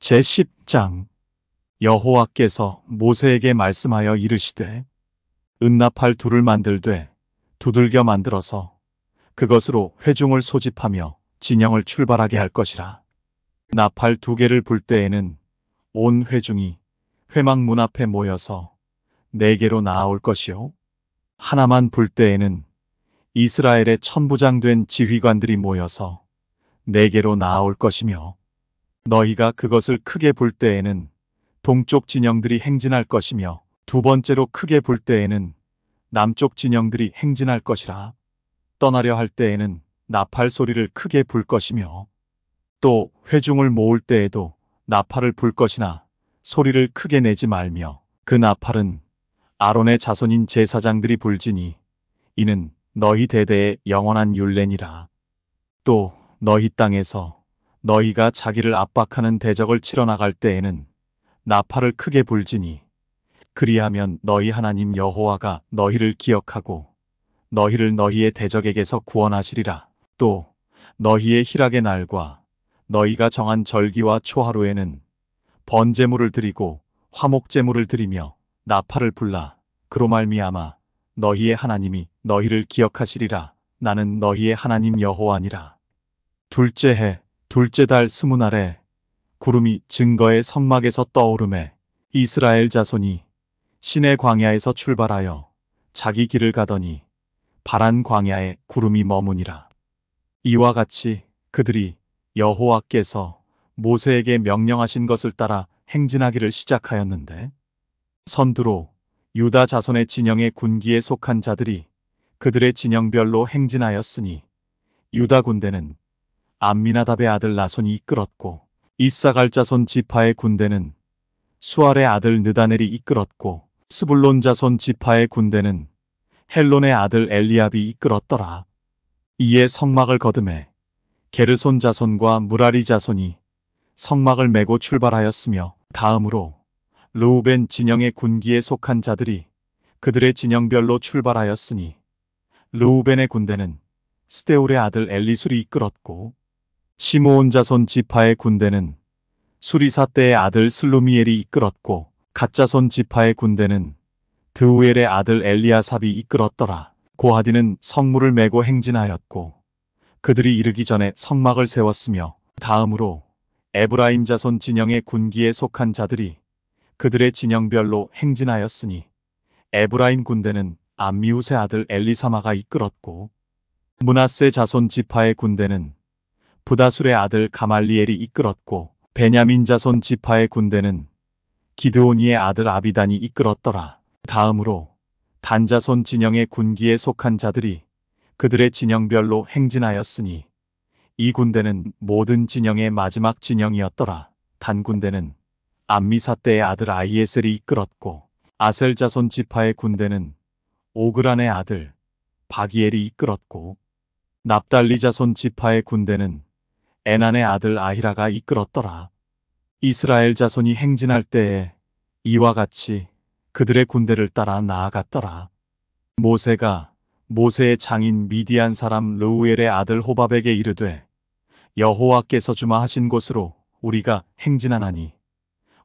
제10장 여호와께서 모세에게 말씀하여 이르시되 은나팔 둘을 만들되 두들겨 만들어서 그것으로 회중을 소집하며 진영을 출발하게 할 것이라. 나팔 두 개를 불 때에는 온 회중이 회막 문 앞에 모여서 네 개로 나아올 것이요 하나만 불 때에는 이스라엘의 천부장된 지휘관들이 모여서 네 개로 나아올 것이며 너희가 그것을 크게 불 때에는 동쪽 진영들이 행진할 것이며 두 번째로 크게 불 때에는 남쪽 진영들이 행진할 것이라. 떠나려 할 때에는 나팔 소리를 크게 불 것이며 또 회중을 모을 때에도 나팔을 불 것이나 소리를 크게 내지 말며 그 나팔은 아론의 자손인 제사장들이 불지니 이는 너희 대대의 영원한 율례니라. 또 너희 땅에서 너희가 자기를 압박하는 대적을 치러 나갈 때에는 나팔을 크게 불지니 그리하면 너희 하나님 여호와가 너희를 기억하고 너희를 너희의 대적에게서 구원하시리라. 또 너희의 희락의 날과 너희가 정한 절기와 초하루에는 번제물을 드리고 화목제물을 드리며 나팔을 불라. 그로 말미암아 너희의 하나님이 너희를 기억하시리라. 나는 너희의 하나님 여호와니라. 둘째 해 둘째 달 20날에 구름이 증거의 성막에서 떠오르매 이스라엘 자손이 시내 광야에서 출발하여 자기 길을 가더니 바란 광야에 구름이 머무니라. 이와 같이 그들이 여호와께서 모세에게 명령하신 것을 따라 행진하기를 시작하였는데 선두로 유다 자손의 진영의 군기에 속한 자들이 그들의 진영별로 행진하였으니 유다 군대는 암미나답의 아들 나손이 이끌었고 이사갈 자손 지파의 군대는 수알의 아들 느다넬이 이끌었고 스불론 자손 지파의 군대는 헬론의 아들 엘리압이 이끌었더라. 이에 성막을 거두매 게르손 자손과 무라리 자손이 성막을 메고 출발하였으며 다음으로 르우벤 진영의 군기에 속한 자들이 그들의 진영별로 출발하였으니 르우벤의 군대는 스데울의 아들 엘리술이 이끌었고 시므온 자손 지파의 군대는 수리사떼의 아들 슬루미엘이 이끌었고 갓자손 지파의 군대는 드우엘의 아들 엘리아삽이 이끌었더라. 고하디는 성물을 메고 행진하였고 그들이 이르기 전에 성막을 세웠으며 다음으로 에브라임 자손 진영의 군기에 속한 자들이 그들의 진영별로 행진하였으니 에브라임 군대는 암미우스의 아들 엘리사마가 이끌었고 므낫세 자손 지파의 군대는 부다술의 아들 가말리엘이 이끌었고 베냐민 자손 지파의 군대는 기드오니의 아들 아비단이 이끌었더라. 다음으로 단 자손 진영의 군기에 속한 자들이 그들의 진영별로 행진하였으니 이 군대는 모든 진영의 마지막 진영이었더라. 단 군대는 암미사떼의 아들 아히에셀이 이끌었고 아셀 자손 지파의 군대는 오그란의 아들 바기엘이 이끌었고 납달리 자손 지파의 군대는 에난의 아들 아히라가 이끌었더라. 이스라엘 자손이 행진할 때에 이와 같이 그들의 군대를 따라 나아갔더라. 모세가 모세의 장인 미디안 사람 르우엘의 아들 호밥에게 이르되 여호와께서 주마하신 곳으로 우리가 행진하나니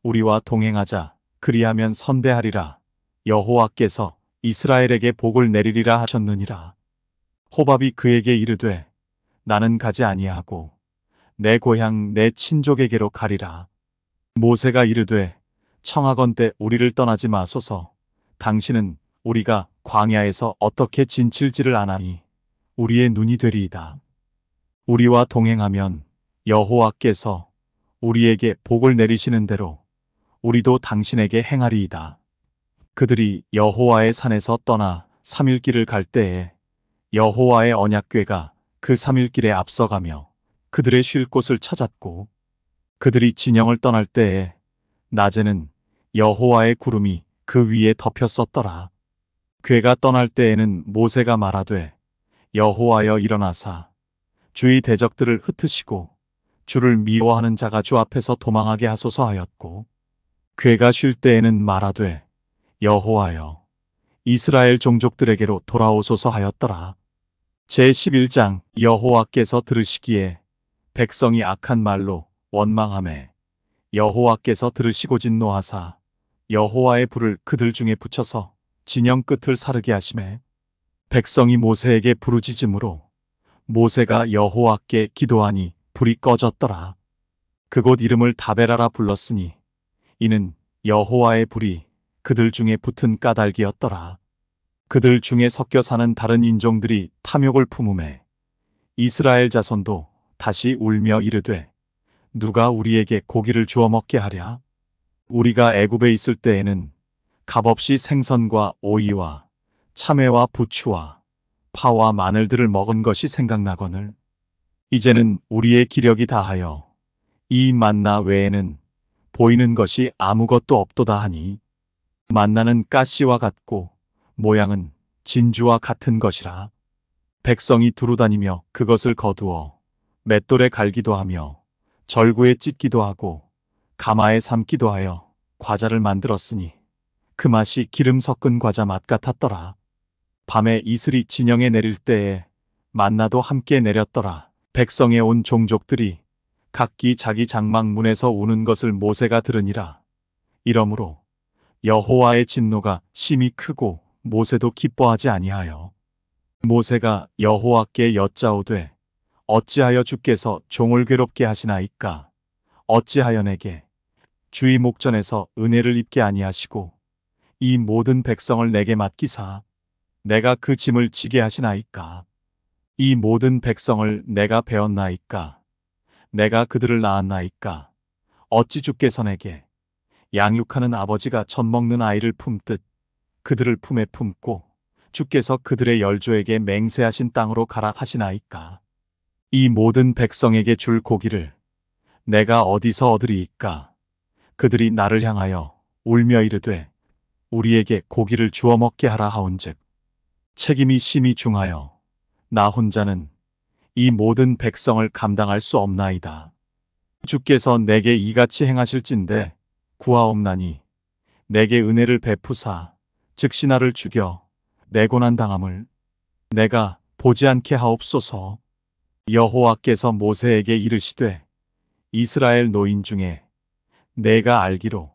우리와 동행하자. 그리하면 선대하리라. 여호와께서 이스라엘에게 복을 내리리라 하셨느니라. 호밥이 그에게 이르되 나는 가지 아니하고 내 고향 내 친족에게로 가리라. 모세가 이르되 청하건대 우리를 떠나지 마소서. 당신은 우리가 광야에서 어떻게 진칠지를 아나니 우리의 눈이 되리이다. 우리와 동행하면 여호와께서 우리에게 복을 내리시는 대로 우리도 당신에게 행하리이다. 그들이 여호와의 산에서 떠나 3일 길을 갈 때에 여호와의 언약궤가 그 3일 길에 앞서가며 그들의 쉴 곳을 찾았고 그들이 진영을 떠날 때에 낮에는 여호와의 구름이 그 위에 덮였었더라. 궤가 떠날 때에는 모세가 말하되 여호와여 일어나사 주의 대적들을 흩으시고 주를 미워하는 자가 주 앞에서 도망하게 하소서 하였고 궤가 쉴 때에는 말하되 여호와여 이스라엘 종족들에게로 돌아오소서 하였더라. 제11장 여호와께서 들으시기에 백성이 악한 말로 원망하매 여호와께서 들으시고 진노하사 여호와의 불을 그들 중에 붙여서 진영 끝을 사르게 하시매 백성이 모세에게 부르짖음으로 모세가 여호와께 기도하니 불이 꺼졌더라. 그곳 이름을 다베라라 불렀으니 이는 여호와의 불이 그들 중에 붙은 까닭이었더라. 그들 중에 섞여 사는 다른 인종들이 탐욕을 품음에 이스라엘 자손도 다시 울며 이르되 누가 우리에게 고기를 주어 먹게 하랴? 우리가 애굽에 있을 때에는 값없이 생선과 오이와 참외와 부추와 파와 마늘들을 먹은 것이 생각나거늘 이제는 우리의 기력이 다하여 이 만나 외에는 보이는 것이 아무것도 없도다 하니 만나는 가시와 같고 모양은 진주와 같은 것이라. 백성이 두루다니며 그것을 거두어 맷돌에 갈기도 하며 절구에 찢기도 하고 가마에 삶기도 하여 과자를 만들었으니 그 맛이 기름 섞은 과자 맛 같았더라. 밤에 이슬이 진영에 내릴 때에 만나도 함께 내렸더라. 백성의 온 종족들이 각기 자기 장막 문에서 우는 것을 모세가 들으니라. 이러므로 여호와의 진노가 심히 크고 모세도 기뻐하지 아니하여 모세가 여호와께 여짜오되 어찌하여 주께서 종을 괴롭게 하시나이까? 어찌하여 내게 주의 목전에서 은혜를 입게 아니하시고 이 모든 백성을 내게 맡기사 내가 그 짐을 지게 하시나이까? 이 모든 백성을 내가 배웠나이까? 내가 그들을 낳았나이까? 어찌 주께서 내게 양육하는 아버지가 젖 먹는 아이를 품듯 그들을 품에 품고 주께서 그들의 열조에게 맹세하신 땅으로 가라 하시나이까? 이 모든 백성에게 줄 고기를 내가 어디서 얻으리이까? 그들이 나를 향하여 울며 이르되 우리에게 고기를 주어 먹게 하라 하온즉 책임이 심히 중하여 나 혼자는 이 모든 백성을 감당할 수 없나이다. 주께서 내게 이같이 행하실진대 구하옵나니 내게 은혜를 베푸사 즉시 나를 죽여 내 고난 당함을 내가 보지 않게 하옵소서. 여호와께서 모세에게 이르시되 이스라엘 노인 중에 내가 알기로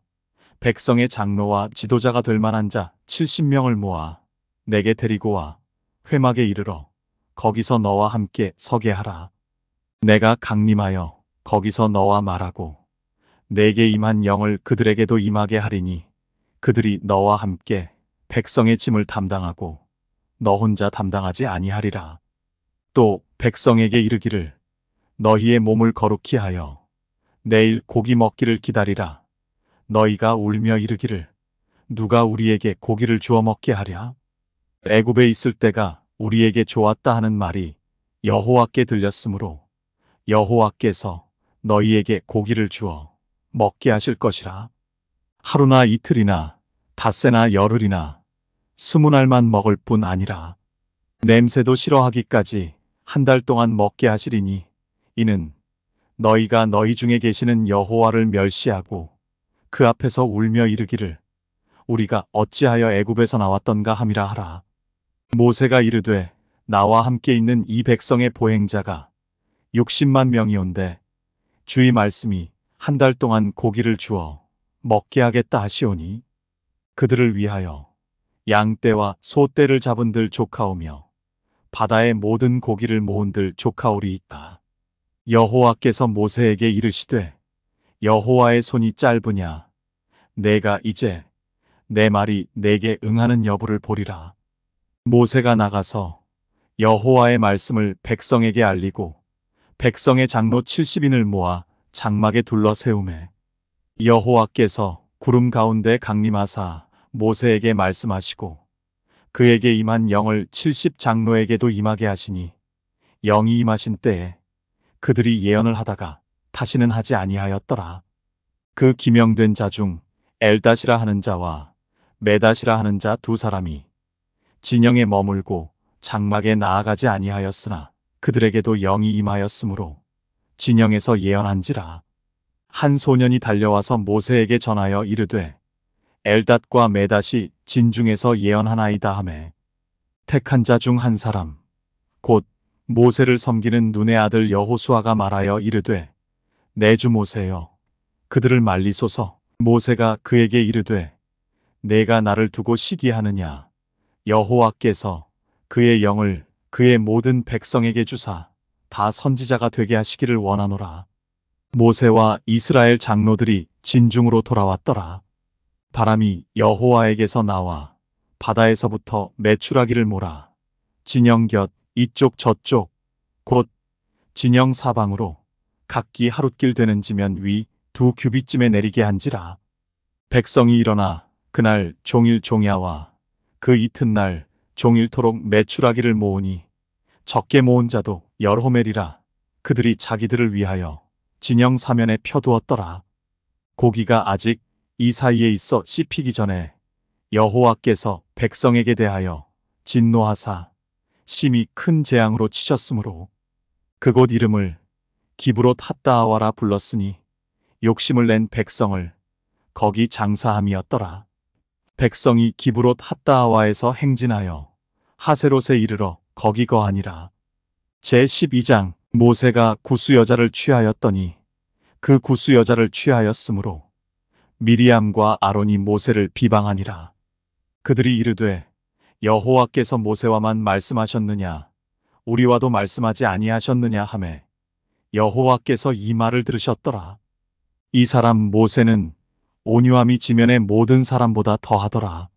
백성의 장로와 지도자가 될 만한 자 70명을 모아 내게 데리고 와 회막에 이르러 거기서 너와 함께 서게 하라. 내가 강림하여 거기서 너와 말하고 내게 임한 영을 그들에게도 임하게 하리니 그들이 너와 함께 백성의 짐을 담당하고 너 혼자 담당하지 아니하리라. 또 백성에게 이르기를 너희의 몸을 거룩히 하여 내일 고기 먹기를 기다리라. 너희가 울며 이르기를 누가 우리에게 고기를 주어 먹게 하랴? 애굽에 있을 때가 우리에게 좋았다 하는 말이 여호와께 들렸으므로 여호와께서 너희에게 고기를 주어 먹게 하실 것이라. 하루나 이틀이나 닷새나 열흘이나 20날만 먹을 뿐 아니라 냄새도 싫어하기까지 한 달 동안 먹게 하시리니 이는 너희가 너희 중에 계시는 여호와를 멸시하고 그 앞에서 울며 이르기를 우리가 어찌하여 애굽에서 나왔던가 함이라 하라. 모세가 이르되 나와 함께 있는 이 백성의 보행자가 60만 명이온데 주의 말씀이 한 달 동안 고기를 주어 먹게 하겠다 하시오니 그들을 위하여 양떼와 소떼를 잡은들 조카오며 바다의 모든 고기를 모은들 조카오리이다. 여호와께서 모세에게 이르시되 여호와의 손이 짧으냐 내가 이제 내 말이 내게 응하는 여부를 보리라. 모세가 나가서 여호와의 말씀을 백성에게 알리고 백성의 장로 70인을 모아 장막에 둘러 세우매 여호와께서 구름 가운데 강림하사 모세에게 말씀하시고 그에게 임한 영을 70장로에게도 임하게 하시니 영이 임하신 때에 그들이 예언을 하다가 다시는 하지 아니하였더라. 그 기명된 자 중 엘닷이라 하는 자와 메닷이라 하는 자 두 사람이 진영에 머물고 장막에 나아가지 아니하였으나 그들에게도 영이 임하였으므로 진영에서 예언한지라. 한 소년이 달려와서 모세에게 전하여 이르되 엘닷과 메닷이 진중에서 예언하나이다 하매 택한 자 중 한 사람 곧 모세를 섬기는 눈의 아들 여호수아가 말하여 이르되 내 주 모세여 그들을 말리소서. 모세가 그에게 이르되 내가 나를 두고 시기하느냐. 여호와께서 그의 영을 그의 모든 백성에게 주사 다 선지자가 되게 하시기를 원하노라. 모세와 이스라엘 장로들이 진중으로 돌아왔더라. 바람이 여호와에게서 나와 바다에서부터 메추라기를 몰아 진영 곁 이쪽 저쪽 곧 진영 사방으로 각기 하룻길 되는 지면 위 2규빗쯤에 내리게 한지라. 백성이 일어나 그날 종일 종야와 그 이튿날 종일토록 메추라기를 모으니 적게 모은 자도 열호멜이라. 그들이 자기들을 위하여 진영 사면에 펴두었더라. 고기가 아직 이 사이에 있어 씹히기 전에 여호와께서 백성에게 대하여 진노하사 심히 큰 재앙으로 치셨으므로 그곳 이름을 기브롯 핫다아와라 불렀으니 욕심을 낸 백성을 거기 장사함이었더라. 백성이 기브롯 핫다아와에서 행진하여 하세롯에 이르러 거기 거하니라. 제12장. 모세가 구스 여자를 취하였더니 그 구스 여자를 취하였으므로 미리암과 아론이 모세를 비방하니라. 그들이 이르되 여호와께서 모세와만 말씀하셨느냐 우리와도 말씀하지 아니하셨느냐 하매 여호와께서 이 말을 들으셨더라. 이 사람 모세는 온유함이 지면의 모든 사람보다 더하더라.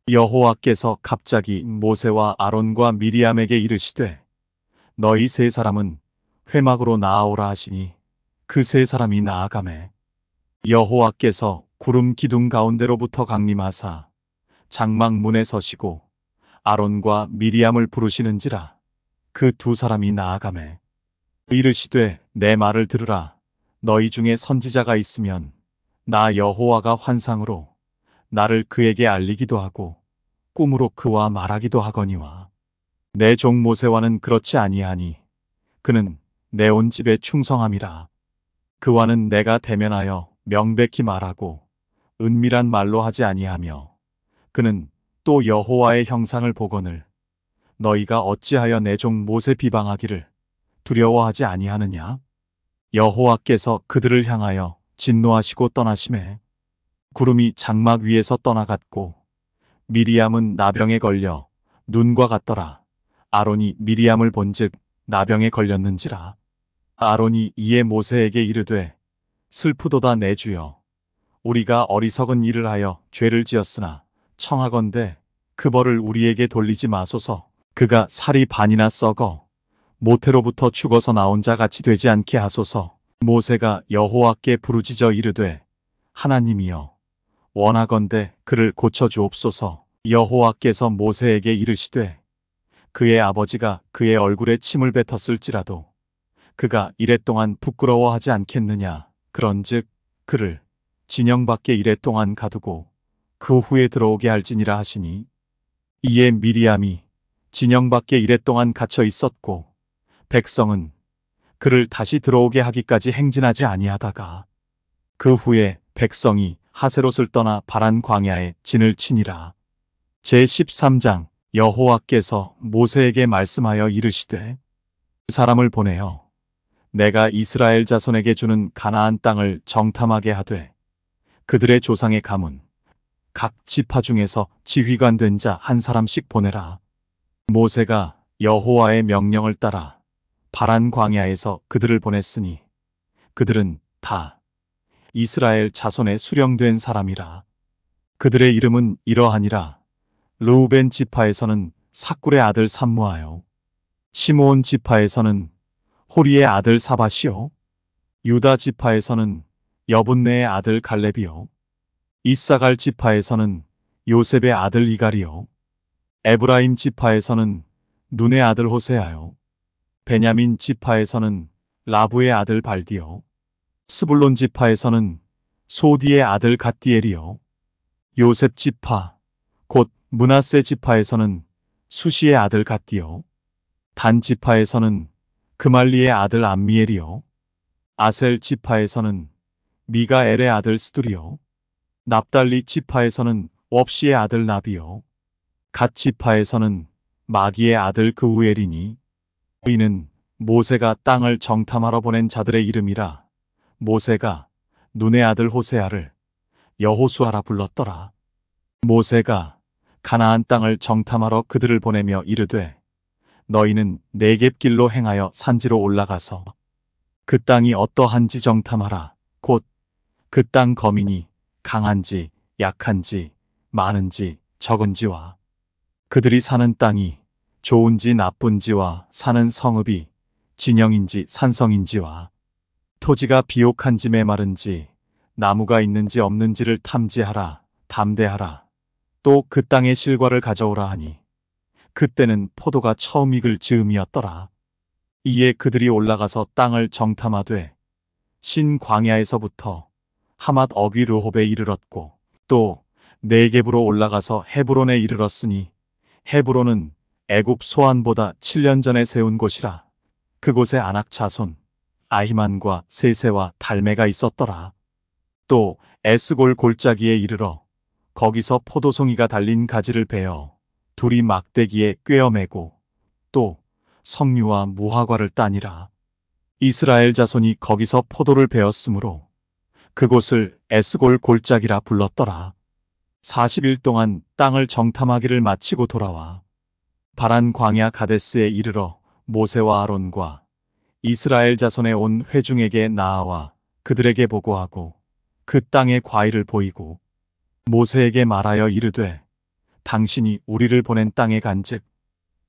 여호와께서 갑자기 모세와 아론과 미리암에게 이르시되 너희 세 사람은 회막으로 나아오라 하시니 그 세 사람이 나아가매 여호와께서 구름 기둥 가운데로부터 강림하사 장막 문에 서시고 아론과 미리암을 부르시는지라. 그 두 사람이 나아가매 이르시되 내 말을 들으라. 너희 중에 선지자가 있으면 나 여호와가 환상으로 나를 그에게 알리기도 하고 꿈으로 그와 말하기도 하거니와 내 종 모세와는 그렇지 아니하니 그는 내 온 집에 충성함이라. 그와는 내가 대면하여 명백히 말하고 은밀한 말로 하지 아니하며 그는 또 여호와의 형상을 보거늘 너희가 어찌하여 내 종 모세 비방하기를 두려워하지 아니하느냐. 여호와께서 그들을 향하여 진노하시고 떠나심에 구름이 장막 위에서 떠나갔고 미리암은 나병에 걸려 눈과 같더라. 아론이 미리암을 본즉 나병에 걸렸는지라. 아론이 이에 모세에게 이르되 슬프도다 내 주여 우리가 어리석은 일을 하여 죄를 지었으나 청하건대 그 벌을 우리에게 돌리지 마소서. 그가 살이 반이나 썩어 모태로부터 죽어서 나온 자 같이 되지 않게 하소서. 모세가 여호와께 부르짖어 이르되 하나님이여 원하건대 그를 고쳐주옵소서. 여호와께서 모세에게 이르시되 그의 아버지가 그의 얼굴에 침을 뱉었을지라도 그가 이랫동안 부끄러워하지 않겠느냐. 그런즉 그를 진영 밖에 이랫동안 가두고 그 후에 들어오게 할지니라 하시니 이에 미리암이 진영 밖에 이랫동안 갇혀 있었고 백성은 그를 다시 들어오게 하기까지 행진하지 아니하다가 그 후에 백성이 하세롯을 떠나 바란 광야에 진을 치니라. 제13장. 여호와께서 모세에게 말씀하여 이르시되 사람을 보내어 내가 이스라엘 자손에게 주는 가나안 땅을 정탐하게 하되 그들의 조상의 가문 각 지파 중에서 지휘관 된 자 한 사람씩 보내라. 모세가 여호와의 명령을 따라 바란 광야에서 그들을 보냈으니 그들은 다 이스라엘 자손의 수령된 사람이라. 그들의 이름은 이러하니라. 르우벤 지파에서는 사꿀의 아들 삼무하요. 시므온 지파에서는 호리의 아들 사밧이요. 유다 지파에서는 여분네의 아들 갈렙이요. 이사갈 지파에서는 요셉의 아들 이갈이요. 에브라임 지파에서는 눈의 아들 호세아요. 베냐민 지파에서는 라부의 아들 발디요. 스불론 지파에서는 소디의 아들 갓디엘이요. 요셉 지파 곧 므낫세 지파에서는 수시의 아들 갓디요. 단 지파에서는 그말리의 아들 암미엘이요. 아셀 지파에서는 미가엘의 아들 스두리요. 납달리 지파에서는 웁시의 아들 나비요. 갓 지파에서는 마기의 아들 그우엘이니 이는 모세가 땅을 정탐하러 보낸 자들의 이름이라. 모세가 눈의 아들 호세아를 여호수아라 불렀더라. 모세가 가나안 땅을 정탐하러 그들을 보내며 이르되 너희는 네겝길로 행하여 산지로 올라가서 그 땅이 어떠한지 정탐하라. 곧 그 땅 거민이 강한지 약한지 많은지 적은지와 그들이 사는 땅이 좋은지 나쁜지와 사는 성읍이 진영인지 산성인지와 토지가 비옥한지 메마른지 나무가 있는지 없는지를 탐지하라. 담대하라. 또 그 땅의 실과를 가져오라 하니 그때는 포도가 처음 익을 즈음이었더라. 이에 그들이 올라가서 땅을 정탐하되 신 광야에서부터 하맛 어귀 르홉에 이르렀고 또 네겝으로 올라가서 헤브론에 이르렀으니 헤브론은 애굽 소안보다 7년 전에 세운 곳이라. 그곳에 아낙 자손 아히만과 세세와 달메가 있었더라. 또 에스골 골짜기에 이르러 거기서 포도송이가 달린 가지를 베어 둘이 막대기에 꿰어매고 또 석류와 무화과를 따니라. 이스라엘 자손이 거기서 포도를 베었으므로 그곳을 에스골 골짜기라 불렀더라. 40일 동안 땅을 정탐하기를 마치고 돌아와 바란 광야 가데스에 이르러 모세와 아론과 이스라엘 자손의 온 회중에게 나아와 그들에게 보고하고 그 땅의 과일을 보이고 모세에게 말하여 이르되 당신이 우리를 보낸 땅에 간즉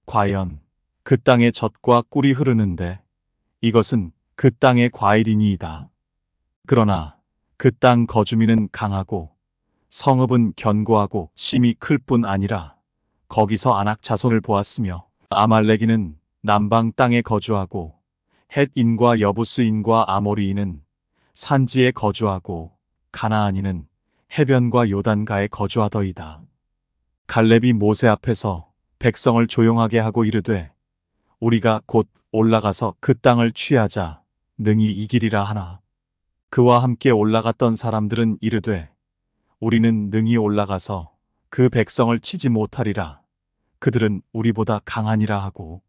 과연 그 땅의 젖과 꿀이 흐르는데 이것은 그 땅의 과일이니이다. 그러나 그 땅 거주민은 강하고 성읍은 견고하고 심이 클 뿐 아니라 거기서 아낙 자손을 보았으며 아말렉인은 남방 땅에 거주하고 헷인과 여부스인과 아모리인은 산지에 거주하고 가나안인은 해변과 요단가에 거주하더이다. 갈렙이 모세 앞에서 백성을 조용하게 하고 이르되 우리가 곧 올라가서 그 땅을 취하자 능히 이기리라 하나 그와 함께 올라갔던 사람들은 이르되 우리는 능히 올라가서 그 백성을 치지 못하리라. 그들은 우리보다 강하니라 하고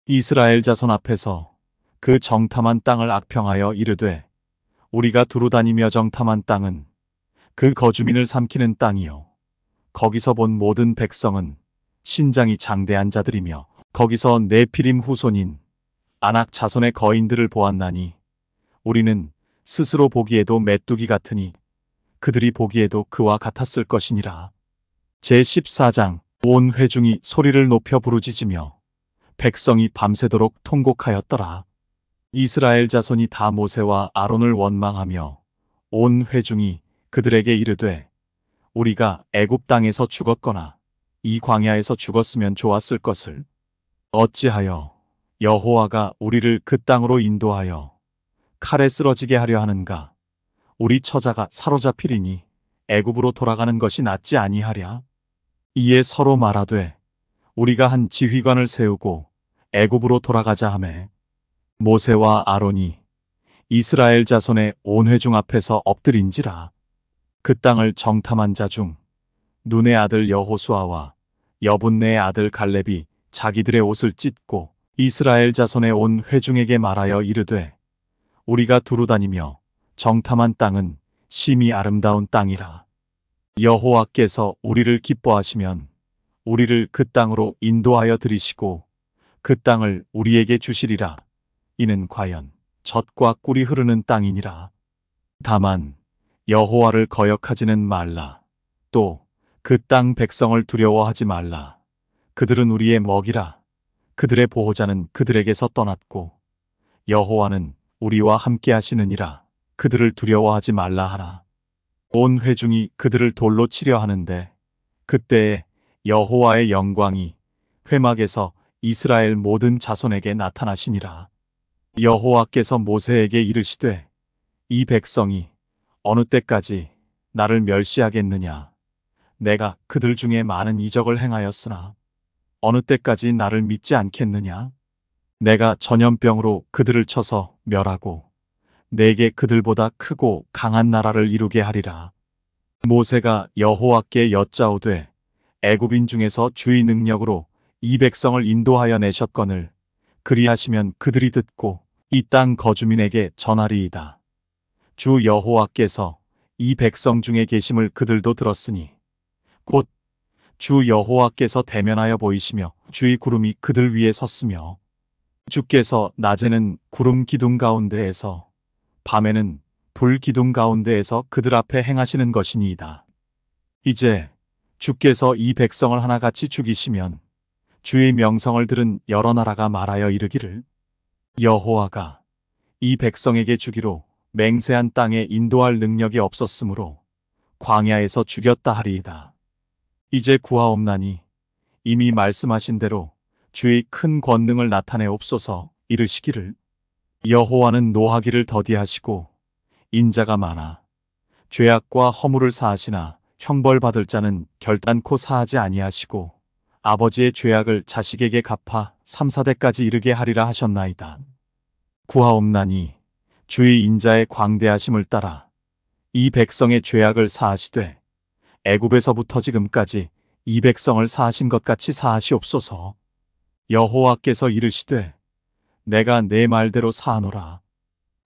이스라엘 자손 앞에서 그 정탐한 땅을 악평하여 이르되 우리가 두루 다니며 정탐한 땅은 그 거주민을 삼키는 땅이요 거기서 본 모든 백성은 신장이 장대한 자들이며 거기서 네피림 후손인 아낙 자손의 거인들을 보았나니 우리는 스스로 보기에도 메뚜기 같으니 그들이 보기에도 그와 같았을 것이니라. 제14장 온 회중이 소리를 높여 부르짖으며 백성이 밤새도록 통곡하였더라. 이스라엘 자손이 다 모세와 아론을 원망하며 온 회중이 그들에게 이르되 우리가 애굽 땅에서 죽었거나 이 광야에서 죽었으면 좋았을 것을 어찌하여 여호와가 우리를 그 땅으로 인도하여 칼에 쓰러지게 하려 하는가? 우리 처자가 사로잡히리니 애굽으로 돌아가는 것이 낫지 아니하랴? 이에 서로 말하되 우리가 한 지휘관을 세우고 애굽으로 돌아가자 하매 모세와 아론이 이스라엘 자손의 온 회중 앞에서 엎드린지라. 그 땅을 정탐한 자 중 눈의 아들 여호수아와 여분네의 아들 갈렙이 자기들의 옷을 찢고 이스라엘 자손의 온 회중에게 말하여 이르되 우리가 두루 다니며 정탐한 땅은 심히 아름다운 땅이라. 여호와께서 우리를 기뻐하시면 우리를 그 땅으로 인도하여 들이시고 그 땅을 우리에게 주시리라. 이는 과연 젖과 꿀이 흐르는 땅이니라. 다만 여호와를 거역하지는 말라. 또 그 땅 백성을 두려워하지 말라. 그들은 우리의 먹이라. 그들의 보호자는 그들에게서 떠났고 여호와는 우리와 함께 하시느니라. 그들을 두려워하지 말라 하라. 온 회중이 그들을 돌로 치려 하는데 그때에 여호와의 영광이 회막에서 이스라엘 모든 자손에게 나타나시니라. 여호와께서 모세에게 이르시되 이 백성이 어느 때까지 나를 멸시하겠느냐? 내가 그들 중에 많은 이적을 행하였으나 어느 때까지 나를 믿지 않겠느냐? 내가 전염병으로 그들을 쳐서 멸하고 내게 그들보다 크고 강한 나라를 이루게 하리라. 모세가 여호와께 여짜오되 애굽인 중에서 주의 능력으로 이 백성을 인도하여 내셨거늘 그리하시면 그들이 듣고 이 땅 거주민에게 전하리이다. 주 여호와께서 이 백성 중에 계심을 그들도 들었으니 곧 주 여호와께서 대면하여 보이시며 주의 구름이 그들 위에 섰으며 주께서 낮에는 구름 기둥 가운데에서 밤에는 불 기둥 가운데에서 그들 앞에 행하시는 것이니이다. 이제 주께서 이 백성을 하나같이 죽이시면 주의 명성을 들은 여러 나라가 말하여 이르기를 여호와가 이 백성에게 주기로 맹세한 땅에 인도할 능력이 없었으므로 광야에서 죽였다 하리이다. 이제 구하옵나니 이미 말씀하신 대로 주의 큰 권능을 나타내옵소서. 이르시기를 여호와는 노하기를 더디하시고 인자가 많아 죄악과 허물을 사하시나 형벌받을 자는 결단코 사하지 아니하시고 아버지의 죄악을 자식에게 갚아 3, 4대까지 이르게 하리라 하셨나이다. 구하옵나니 주의 인자의 광대하심을 따라 이 백성의 죄악을 사하시되 애굽에서부터 지금까지 이 백성을 사하신 것 같이 사하시옵소서. 여호와께서 이르시되 내가 내 말대로 사하노라.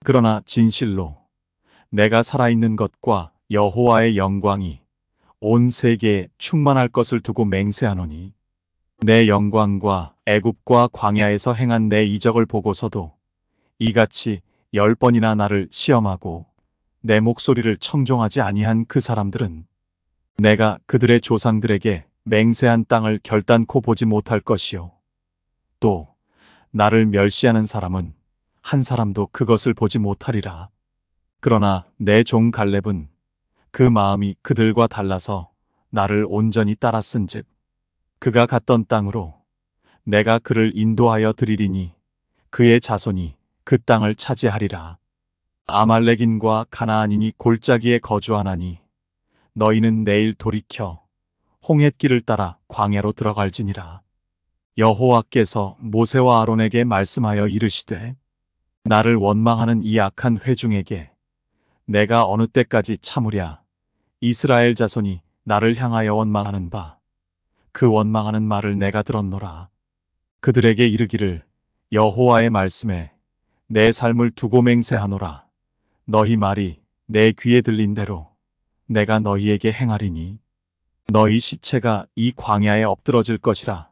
그러나 진실로 내가 살아있는 것과 여호와의 영광이 온 세계에 충만할 것을 두고 맹세하노니 내 영광과 애굽과 광야에서 행한 내 이적을 보고서도 이같이 10번이나 나를 시험하고 내 목소리를 청종하지 아니한 그 사람들은 내가 그들의 조상들에게 맹세한 땅을 결단코 보지 못할 것이요 또 나를 멸시하는 사람은 한 사람도 그것을 보지 못하리라. 그러나 내 종 갈렙은 그 마음이 그들과 달라서 나를 온전히 따랐은즉 그가 갔던 땅으로 내가 그를 인도하여 드리리니 그의 자손이 그 땅을 차지하리라. 아말렉인과 가나안인이 골짜기에 거주하나니 너희는 내일 돌이켜 홍해길을 따라 광야로 들어갈지니라. 여호와께서 모세와 아론에게 말씀하여 이르시되 나를 원망하는 이 악한 회중에게 내가 어느 때까지 참으랴. 이스라엘 자손이 나를 향하여 원망하는 바 그 원망하는 말을 내가 들었노라. 그들에게 이르기를 여호와의 말씀에 내 삶을 두고 맹세하노라. 너희 말이 내 귀에 들린 대로 내가 너희에게 행하리니 너희 시체가 이 광야에 엎드러질 것이라.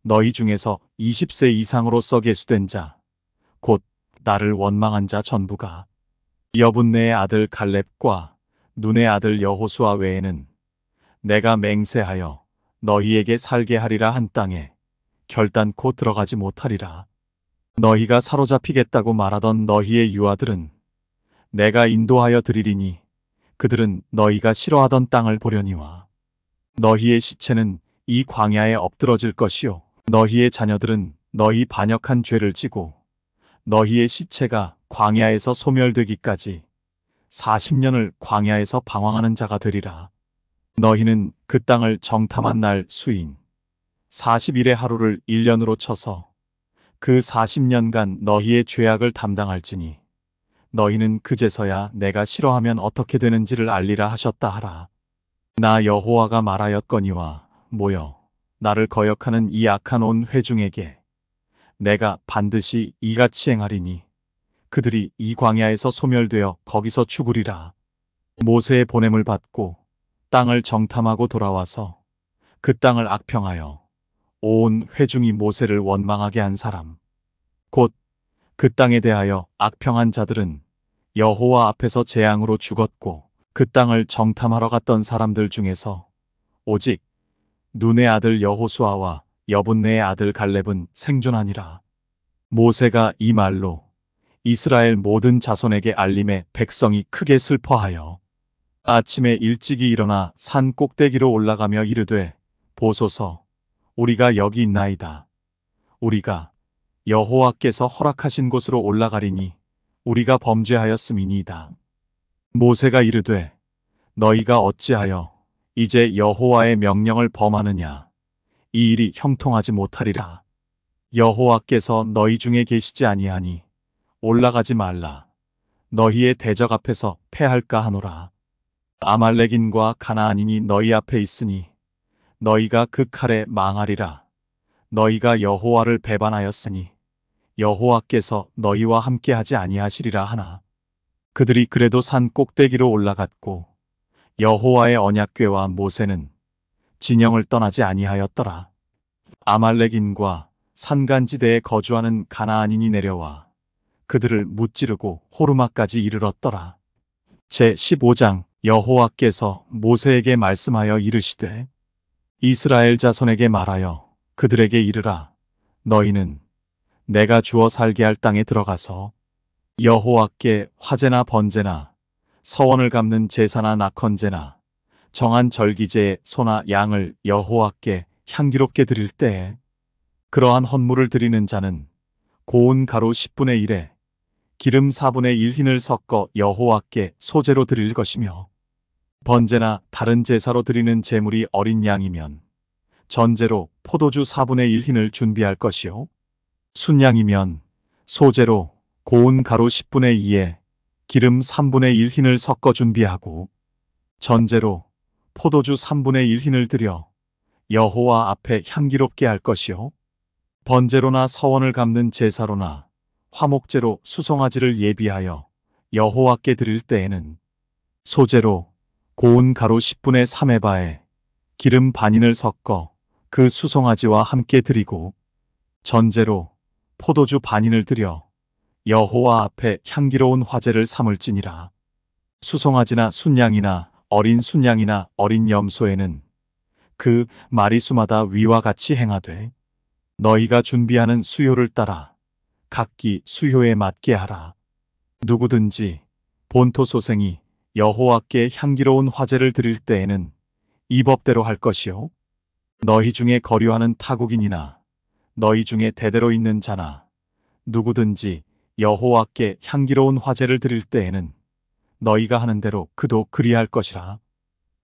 너희 중에서 20세 이상으로서 계수된 자 곧 나를 원망한 자 전부가 여분네의 아들 갈렙과 눈의 아들 여호수아 외에는 내가 맹세하여 너희에게 살게 하리라 한 땅에 결단코 들어가지 못하리라. 너희가 사로잡히겠다고 말하던 너희의 유아들은 내가 인도하여 드리리니 그들은 너희가 싫어하던 땅을 보려니와 너희의 시체는 이 광야에 엎드러질 것이요 너희의 자녀들은 너희 반역한 죄를 지고 너희의 시체가 광야에서 소멸되기까지 40년을 광야에서 방황하는 자가 되리라. 너희는 그 땅을 정탐한 날 수인 40일의 하루를 1년으로 쳐서 그 40년간 너희의 죄악을 담당할지니 너희는 그제서야 내가 싫어하면 어떻게 되는지를 알리라 하셨다 하라. 나 여호와가 말하였거니와 모여 나를 거역하는 이 악한 온 회중에게 내가 반드시 이같이 행하리니 그들이 이 광야에서 소멸되어 거기서 죽으리라. 모세의 보냄을 받고 땅을 정탐하고 돌아와서 그 땅을 악평하여 온 회중이 모세를 원망하게 한 사람 곧 그 땅에 대하여 악평한 자들은 여호와 앞에서 재앙으로 죽었고 그 땅을 정탐하러 갔던 사람들 중에서 오직 눈의 아들 여호수아와 여분네의 아들 갈렙은 생존하니라. 모세가 이 말로 이스라엘 모든 자손에게 알림에 백성이 크게 슬퍼하여 아침에 일찍이 일어나 산 꼭대기로 올라가며 이르되 보소서 우리가 여기 있나이다. 우리가 여호와께서 허락하신 곳으로 올라가리니 우리가 범죄하였음이니이다. 모세가 이르되 너희가 어찌하여 이제 여호와의 명령을 범하느냐. 이 일이 형통하지 못하리라. 여호와께서 너희 중에 계시지 아니하니 올라가지 말라. 너희의 대적 앞에서 패할까 하노라. 아말렉인과 가나안인이 너희 앞에 있으니 너희가 그 칼에 망하리라. 너희가 여호와를 배반하였으니 여호와께서 너희와 함께하지 아니하시리라 하나. 그들이 그래도 산 꼭대기로 올라갔고 여호와의 언약궤와 모세는 진영을 떠나지 아니하였더라. 아말렉인과 산간지대에 거주하는 가나안인이 내려와 그들을 무찌르고 호르마까지 이르렀더라. 제15장. 여호와께서 모세에게 말씀하여 이르시되 이스라엘 자손에게 말하여 그들에게 이르라. 너희는 내가 주어 살게 할 땅에 들어가서 여호와께 화제나 번제나 서원을 갚는 제사나 낙헌제나 정한 절기제의 소나 양을 여호와께 향기롭게 드릴 때에 그러한 헌물을 드리는 자는 고운 가루 10분의 1에 기름 4분의 1 흰을 섞어 여호와께 소제로 드릴 것이며 번제나 다른 제사로 드리는 제물이 어린 양이면 전제로 포도주 4분의 1 흰을 준비할 것이요 순양이면 소제로 고운 가루 10분의 2에 기름 3분의 1 흰을 섞어 준비하고 전제로 포도주 3분의 1 흰을 드려 여호와 앞에 향기롭게 할 것이요 번제로나 서원을 갚는 제사로나 화목제로 수송아지를 예비하여 여호와께 드릴 때에는 소제로 고운 가루 10분의 3에바에 기름 반인을 섞어 그 수송아지와 함께 드리고 전제로 포도주 반인을 드려 여호와 앞에 향기로운 화제를 삼을지니라. 수송아지나 순양이나 어린 순양이나 어린 염소에는 그 마리수마다 위와 같이 행하되 너희가 준비하는 수요를 따라 각기 수요에 맞게 하라. 누구든지 본토 소생이 여호와께 향기로운 화제를 드릴 때에는 이 법대로 할 것이요 너희 중에 거류하는 타국인이나 너희 중에 대대로 있는 자나 누구든지 여호와께 향기로운 화제를 드릴 때에는 너희가 하는 대로 그도 그리할 것이라.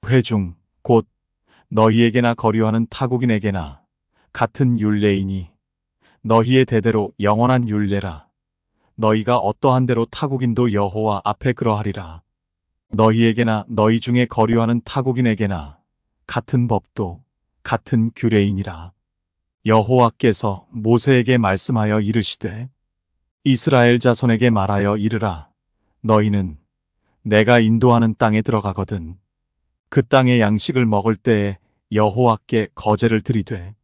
회중 곧 너희에게나 거류하는 타국인에게나 같은 율례이니 너희의 대대로 영원한 율례라. 너희가 어떠한 대로 타국인도 여호와 앞에 그러하리라. 너희에게나 너희 중에 거류하는 타국인에게나 같은 법도 같은 규례이니라. 여호와께서 모세에게 말씀하여 이르시되 이스라엘 자손에게 말하여 이르라. 너희는 내가 인도하는 땅에 들어가거든 그 땅의 양식을 먹을 때에 여호와께 거제를 드리되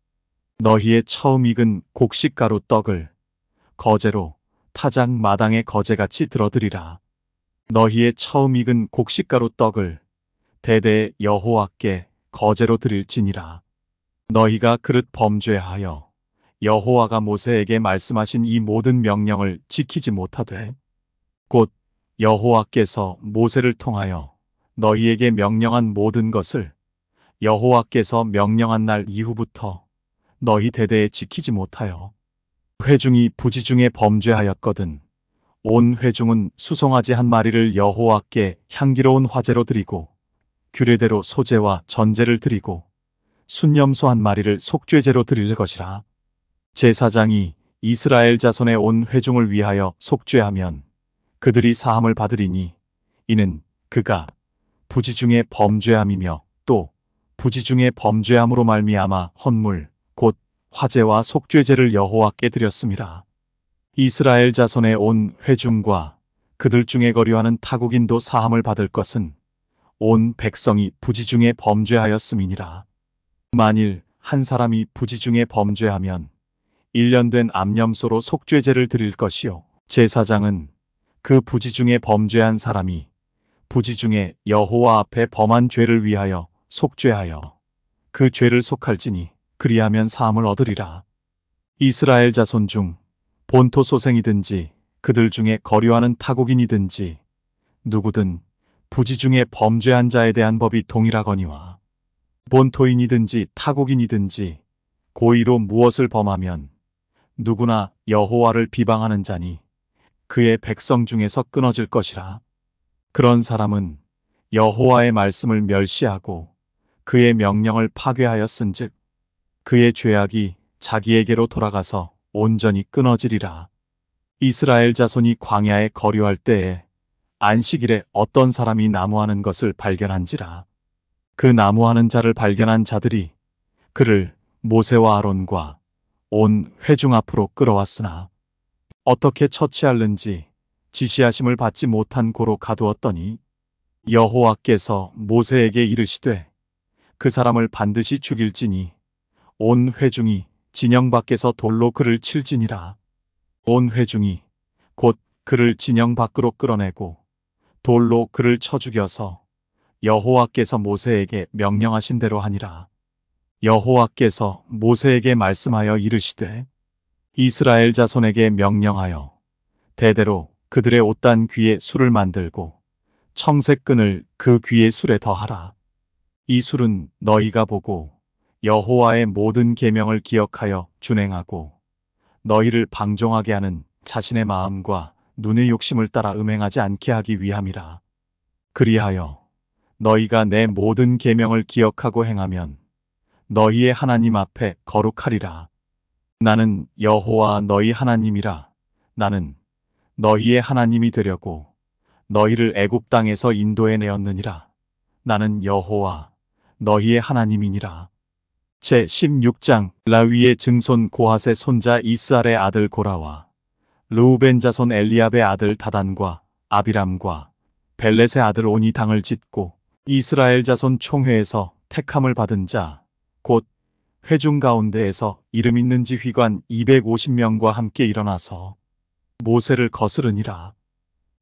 너희의 처음 익은 곡식가루 떡을 거제로 타작 마당의 거제같이 들어드리라. 너희의 처음 익은 곡식가루 떡을 대대에 여호와께 거제로 드릴지니라. 너희가 그릇 범죄하여 여호와가 모세에게 말씀하신 이 모든 명령을 지키지 못하되 곧 여호와께서 모세를 통하여 너희에게 명령한 모든 것을 여호와께서 명령한 날 이후부터 너희 대대에 지키지 못하여 회중이 부지 중에 범죄하였거든 온 회중은 수송아지 한 마리를 여호와께 향기로운 화제로 드리고 규례대로 소제와 전제를 드리고 순염소 한 마리를 속죄제로 드릴 것이라. 제사장이 이스라엘 자손의 온 회중을 위하여 속죄하면 그들이 사함을 받으리니 이는 그가 부지 중에 범죄함이며 또 부지 중에 범죄함으로 말미암아 헌물 곧 화제와 속죄제를 여호와께 드렸음이라. 이스라엘 자손의 온 회중과 그들 중에 거류하는 타국인도 사함을 받을 것은 온 백성이 부지 중에 범죄하였음이니라. 만일 한 사람이 부지 중에 범죄하면 1년 된 암염소로 속죄제를 드릴 것이요 제사장은 그 부지 중에 범죄한 사람이 부지 중에 여호와 앞에 범한 죄를 위하여 속죄하여 그 죄를 속할지니 그리하면 사함을 얻으리라. 이스라엘 자손 중 본토 소생이든지 그들 중에 거류하는 타국인이든지 누구든 부지 중에 범죄한 자에 대한 법이 동일하거니와 본토인이든지 타국인이든지 고의로 무엇을 범하면 누구나 여호와를 비방하는 자니 그의 백성 중에서 끊어질 것이라. 그런 사람은 여호와의 말씀을 멸시하고 그의 명령을 파괴하였은즉 그의 죄악이 자기에게로 돌아가서 온전히 끊어지리라. 이스라엘 자손이 광야에 거류할 때에 안식일에 어떤 사람이 나무하는 것을 발견한지라. 그 나무하는 자를 발견한 자들이 그를 모세와 아론과 온 회중 앞으로 끌어왔으나 어떻게 처치할는지 지시하심을 받지 못한 고로 가두었더니 여호와께서 모세에게 이르시되 그 사람을 반드시 죽일지니 온 회중이 진영 밖에서 돌로 그를 칠지니라. 온 회중이 곧 그를 진영 밖으로 끌어내고 돌로 그를 쳐 죽여서 여호와께서 모세에게 명령하신 대로 하니라. 여호와께서 모세에게 말씀하여 이르시되 이스라엘 자손에게 명령하여 대대로 그들의 옷단 귀에 술을 만들고 청색 끈을 그 귀의 술에 더하라. 이 술은 너희가 보고 여호와의 모든 계명을 기억하여 준행하고 너희를 방종하게 하는 자신의 마음과 눈의 욕심을 따라 음행하지 않게 하기 위함이라. 그리하여 너희가 내 모든 계명을 기억하고 행하면 너희의 하나님 앞에 거룩하리라. 나는 여호와 너희 하나님이라. 나는 너희의 하나님이 되려고 너희를 애굽 땅에서 인도해 내었느니라. 나는 여호와 너희의 하나님이니라. 제16장 라위의 증손 고핫의 손자 이스알의 아들 고라와 르우벤 자손 엘리압의 아들 다단과 아비람과 벨렛의 아들 온이 당을 짓고 이스라엘 자손 총회에서 택함을 받은 자 곧 회중 가운데에서 이름 있는 지휘관 250명과 함께 일어나서 모세를 거스르니라.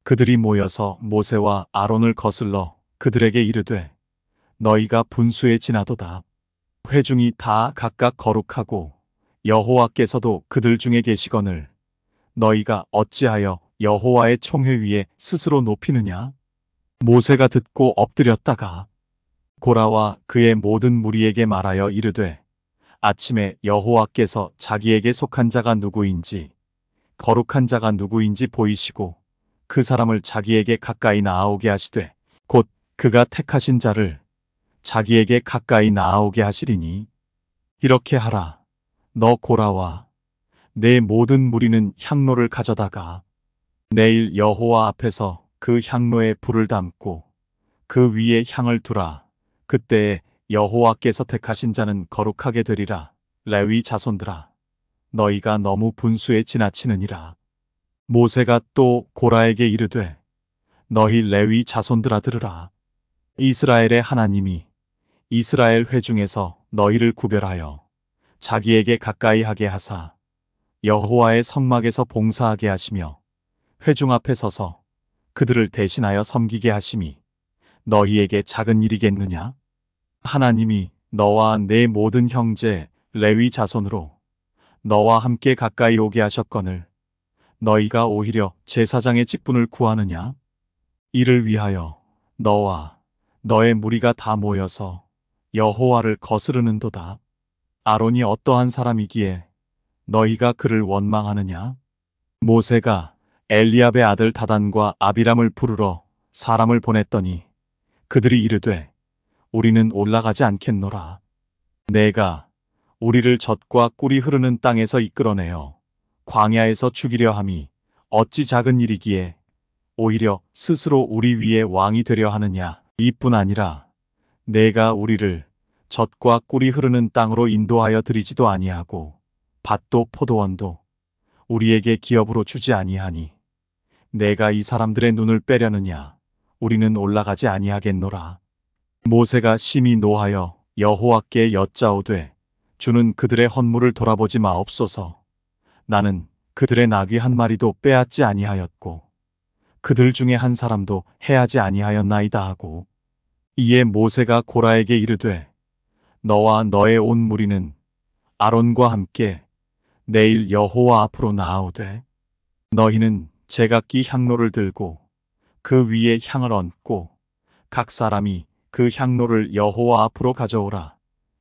그들이 모여서 모세와 아론을 거슬러 그들에게 이르되 너희가 분수에 지나도다. 회중이 다 각각 거룩하고 여호와께서도 그들 중에 계시거늘 너희가 어찌하여 여호와의 총회 위에 스스로 높이느냐? 모세가 듣고 엎드렸다가 고라와 그의 모든 무리에게 말하여 이르되 아침에 여호와께서 자기에게 속한 자가 누구인지 거룩한 자가 누구인지 보이시고 그 사람을 자기에게 가까이 나아오게 하시되 곧 그가 택하신 자를 자기에게 가까이 나아오게 하시리니 이렇게 하라. 너 고라와 내 모든 무리는 향로를 가져다가 내일 여호와 앞에서 그 향로에 불을 담고 그 위에 향을 두라. 그때에 여호와께서 택하신 자는 거룩하게 되리라. 레위 자손들아 너희가 너무 분수에 지나치느니라. 모세가 또 고라에게 이르되 너희 레위 자손들아 들으라. 이스라엘의 하나님이 이스라엘 회중에서 너희를 구별하여 자기에게 가까이 하게 하사 여호와의 성막에서 봉사하게 하시며 회중 앞에 서서 그들을 대신하여 섬기게 하심이 너희에게 작은 일이겠느냐? 하나님이 너와 내 모든 형제 레위 자손으로 너와 함께 가까이 오게 하셨거늘 너희가 오히려 제사장의 직분을 구하느냐? 이를 위하여 너와 너의 무리가 다 모여서 여호와를 거스르는도다. 아론이 어떠한 사람이기에 너희가 그를 원망하느냐? 모세가 엘리압의 아들 다단과 아비람을 부르러 사람을 보냈더니 그들이 이르되 우리는 올라가지 않겠노라. 내가 우리를 젖과 꿀이 흐르는 땅에서 이끌어내어 광야에서 죽이려 함이 어찌 작은 일이기에 오히려 스스로 우리 위에 왕이 되려 하느냐. 이뿐 아니라 내가 우리를 젖과 꿀이 흐르는 땅으로 인도하여 드리지도 아니하고 밭도 포도원도 우리에게 기업으로 주지 아니하니 내가 이 사람들의 눈을 빼려느냐. 우리는 올라가지 아니하겠노라. 모세가 심히 노하여 여호와께 여짜오되 주는 그들의 헌물을 돌아보지 마옵소서. 나는 그들의 나귀 한 마리도 빼앗지 아니하였고 그들 중에 한 사람도 해하지 아니하였나이다 하고 이에 모세가 고라에게 이르되 너와 너의 온 무리는 아론과 함께 내일 여호와 앞으로 나아오되 너희는 제각기 향로를 들고 그 위에 향을 얹고 각 사람이 그 향로를 여호와 앞으로 가져오라.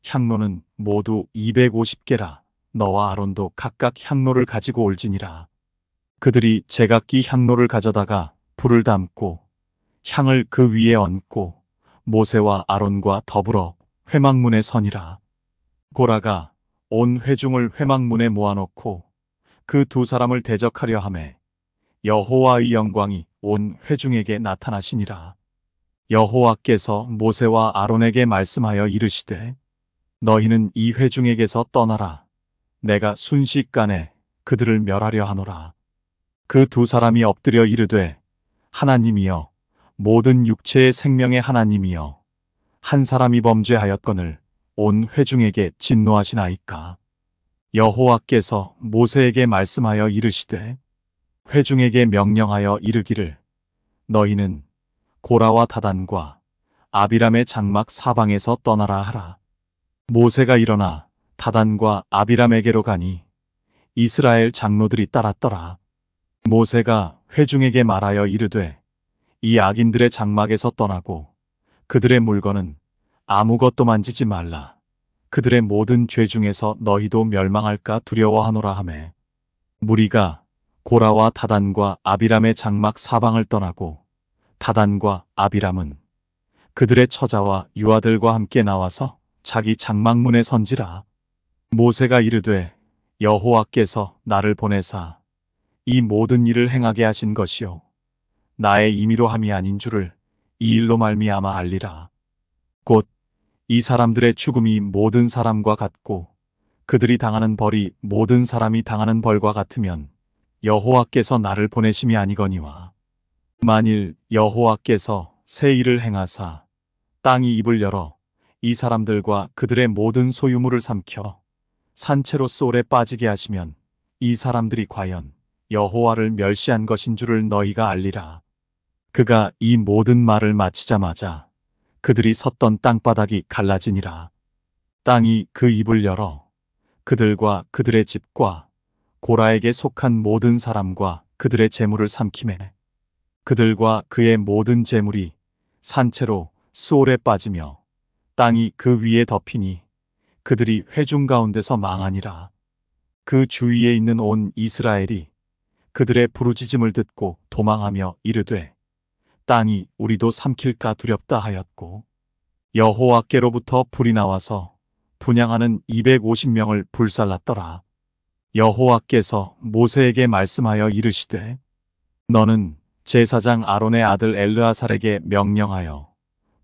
향로는 모두 250개라. 너와 아론도 각각 향로를 가지고 올지니라. 그들이 제각기 향로를 가져다가 불을 담고 향을 그 위에 얹고 모세와 아론과 더불어 회막문에 서니라. 고라가 온 회중을 회막문에 모아놓고 그 두 사람을 대적하려 하매 여호와의 영광이 온 회중에게 나타나시니라. 여호와께서 모세와 아론에게 말씀하여 이르시되 너희는 이 회중에게서 떠나라. 내가 순식간에 그들을 멸하려 하노라. 그 두 사람이 엎드려 이르되 하나님이여 모든 육체의 생명의 하나님이여 한 사람이 범죄하였거늘 온 회중에게 진노하시나이까. 여호와께서 모세에게 말씀하여 이르시되 회중에게 명령하여 이르기를 너희는 고라와 다단과 아비람의 장막 사방에서 떠나라 하라. 모세가 일어나 다단과 아비람에게로 가니 이스라엘 장로들이 따랐더라. 모세가 회중에게 말하여 이르되 이 악인들의 장막에서 떠나고 그들의 물건은 아무것도 만지지 말라. 그들의 모든 죄 중에서 너희도 멸망할까 두려워하노라 하매 무리가 고라와 다단과 아비람의 장막 사방을 떠나고 다단과 아비람은 그들의 처자와 유아들과 함께 나와서 자기 장막문에 선지라. 모세가 이르되 여호와께서 나를 보내사 이 모든 일을 행하게 하신 것이요 나의 임의로 함이 아닌 줄을 이 일로 말미암아 알리라. 곧 이 사람들의 죽음이 모든 사람과 같고 그들이 당하는 벌이 모든 사람이 당하는 벌과 같으면 여호와께서 나를 보내심이 아니거니와 만일 여호와께서 새 일을 행하사 땅이 입을 열어 이 사람들과 그들의 모든 소유물을 삼켜 산채로 소울에 빠지게 하시면 이 사람들이 과연 여호와를 멸시한 것인 줄을 너희가 알리라. 그가 이 모든 말을 마치자마자 그들이 섰던 땅바닥이 갈라지니라. 땅이 그 입을 열어 그들과 그들의 집과 고라에게 속한 모든 사람과 그들의 재물을 삼키매 그들과 그의 모든 재물이 산채로 수올에 빠지며 땅이 그 위에 덮이니 그들이 회중 가운데서 망하니라. 그 주위에 있는 온 이스라엘이 그들의 부르짖음을 듣고 도망하며 이르되 땅이 우리도 삼킬까 두렵다 하였고 여호와께로부터 불이 나와서 분향하는 250명을 불살랐더라. 여호와께서 모세에게 말씀하여 이르시되 너는 제사장 아론의 아들 엘르아살에게 명령하여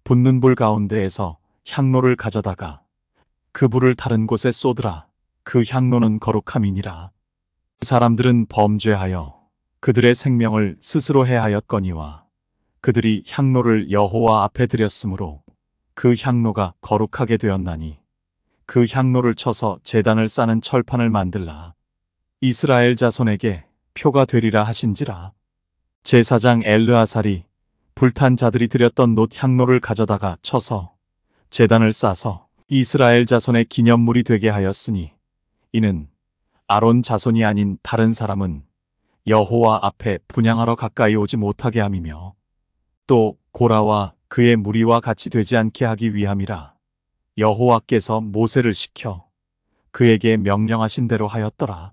붙는 불 가운데에서 향로를 가져다가 그 불을 다른 곳에 쏟으라. 그 향로는 거룩함이니라. 사람들은 범죄하여 그들의 생명을 스스로 해하였거니와 그들이 향로를 여호와 앞에 드렸으므로 그 향로가 거룩하게 되었나니 그 향로를 쳐서 제단을 싸는 철판을 만들라. 이스라엘 자손에게 표가 되리라 하신지라. 제사장 엘르아살이 불탄 자들이 드렸던 놋 향로를 가져다가 쳐서 제단을 싸서 이스라엘 자손의 기념물이 되게 하였으니 이는 아론 자손이 아닌 다른 사람은 여호와 앞에 분향하러 가까이 오지 못하게 함이며 또 고라와 그의 무리와 같이 되지 않게 하기 위함이라. 여호와께서 모세를 시켜 그에게 명령하신 대로 하였더라.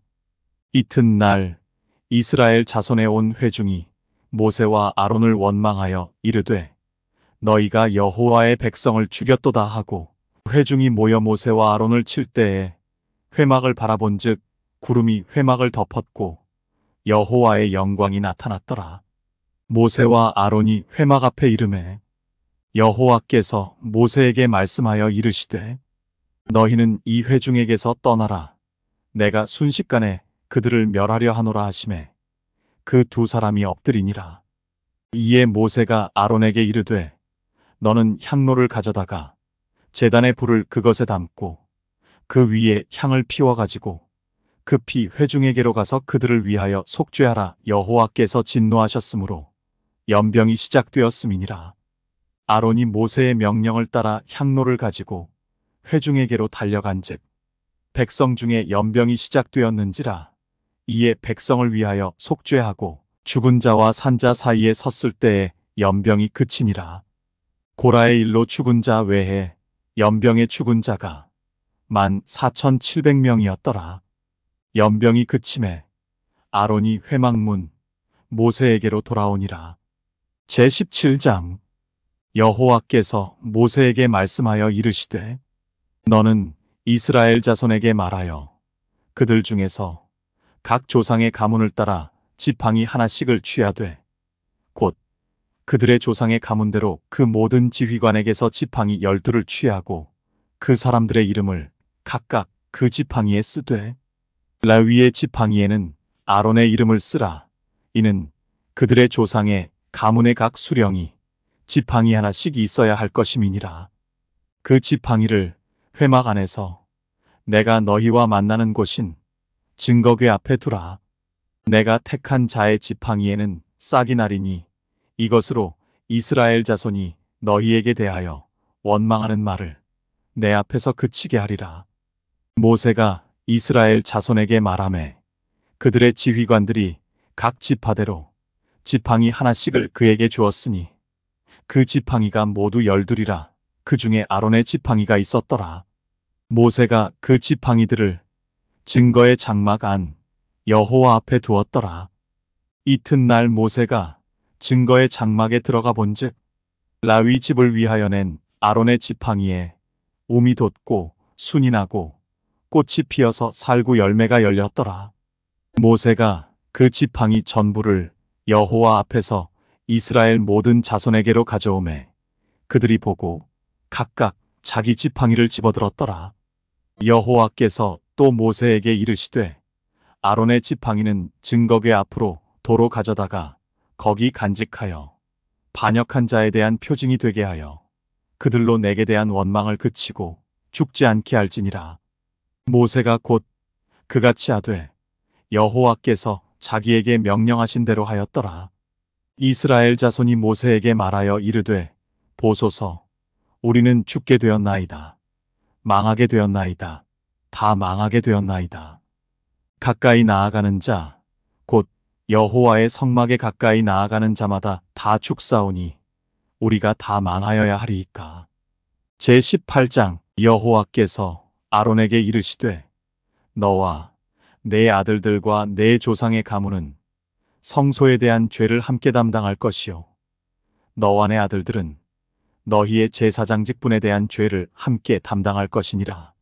이튿날 이스라엘 자손의 온 회중이 모세와 아론을 원망하여 이르되 너희가 여호와의 백성을 죽였도다 하고 회중이 모여 모세와 아론을 칠 때에 회막을 바라본즉 구름이 회막을 덮었고 여호와의 영광이 나타났더라. 모세와 아론이 회막 앞에 이르매 여호와께서 모세에게 말씀하여 이르시되 너희는 이 회중에게서 떠나라. 내가 순식간에 그들을 멸하려 하노라 하시매 그 두 사람이 엎드리니라. 이에 모세가 아론에게 이르되 너는 향로를 가져다가 제단의 불을 그것에 담고 그 위에 향을 피워가지고 급히 회중에게로 가서 그들을 위하여 속죄하라. 여호와께서 진노하셨으므로 연병이 시작되었음이니라. 아론이 모세의 명령을 따라 향로를 가지고 회중에게로 달려간즉 백성 중에 연병이 시작되었는지라. 이에 백성을 위하여 속죄하고 죽은 자와 산 자 사이에 섰을 때에 연병이 그치니라. 고라의 일로 죽은 자 외에 연병에 죽은 자가 14,700명이었더라. 연병이 그침에 아론이 회막문 모세에게로 돌아오니라. 제17장 여호와께서 모세에게 말씀하여 이르시되 너는 이스라엘 자손에게 말하여 그들 중에서 각 조상의 가문을 따라 지팡이 하나씩을 취하되 곧 그들의 조상의 가문대로 그 모든 지휘관에게서 지팡이 12를 취하고 그 사람들의 이름을 각각 그 지팡이에 쓰되 라위의 지팡이에는 아론의 이름을 쓰라. 이는 그들의 조상의 가문의 각 수령이 지팡이 하나씩 있어야 할 것임이니라. 그 지팡이를 회막 안에서 내가 너희와 만나는 곳인 증거궤 앞에 두라. 내가 택한 자의 지팡이에는 싹이 나리니 이것으로 이스라엘 자손이 너희에게 대하여 원망하는 말을 내 앞에서 그치게 하리라. 모세가 이스라엘 자손에게 말하매 그들의 지휘관들이 각 지파대로 지팡이 하나씩을 그에게 주었으니 그 지팡이가 모두 12이라. 그 중에 아론의 지팡이가 있었더라. 모세가 그 지팡이들을 증거의 장막 안 여호와 앞에 두었더라. 이튿날 모세가 증거의 장막에 들어가 본즉 라위 집을 위하여 낸 아론의 지팡이에 옴이 돋고 순이 나고 꽃이 피어서 살구 열매가 열렸더라. 모세가 그 지팡이 전부를 여호와 앞에서 이스라엘 모든 자손에게로 가져오매 그들이 보고 각각 자기 지팡이를 집어들었더라. 여호와께서 또 모세에게 이르시되 아론의 지팡이는 증거궤 앞으로 도로 가져다가 거기 간직하여 반역한 자에 대한 표징이 되게 하여 그들로 내게 대한 원망을 그치고 죽지 않게 할지니라. 모세가 곧 그같이 하되 여호와께서 자기에게 명령하신 대로 하였더라. 이스라엘 자손이 모세에게 말하여 이르되 보소서 우리는 죽게 되었나이다. 망하게 되었나이다. 다 망하게 되었나이다. 가까이 나아가는 자 곧 여호와의 성막에 가까이 나아가는 자마다 다 죽사오니 우리가 다 망하여야 하리이까. 제18장 여호와께서 아론에게 이르시되 너와 내 아들들과 내 조상의 가문은 성소에 대한 죄를 함께 담당할 것이요 너와 내 아들들은 너희의 제사장 직분에 대한 죄를 함께 담당할 것이니라.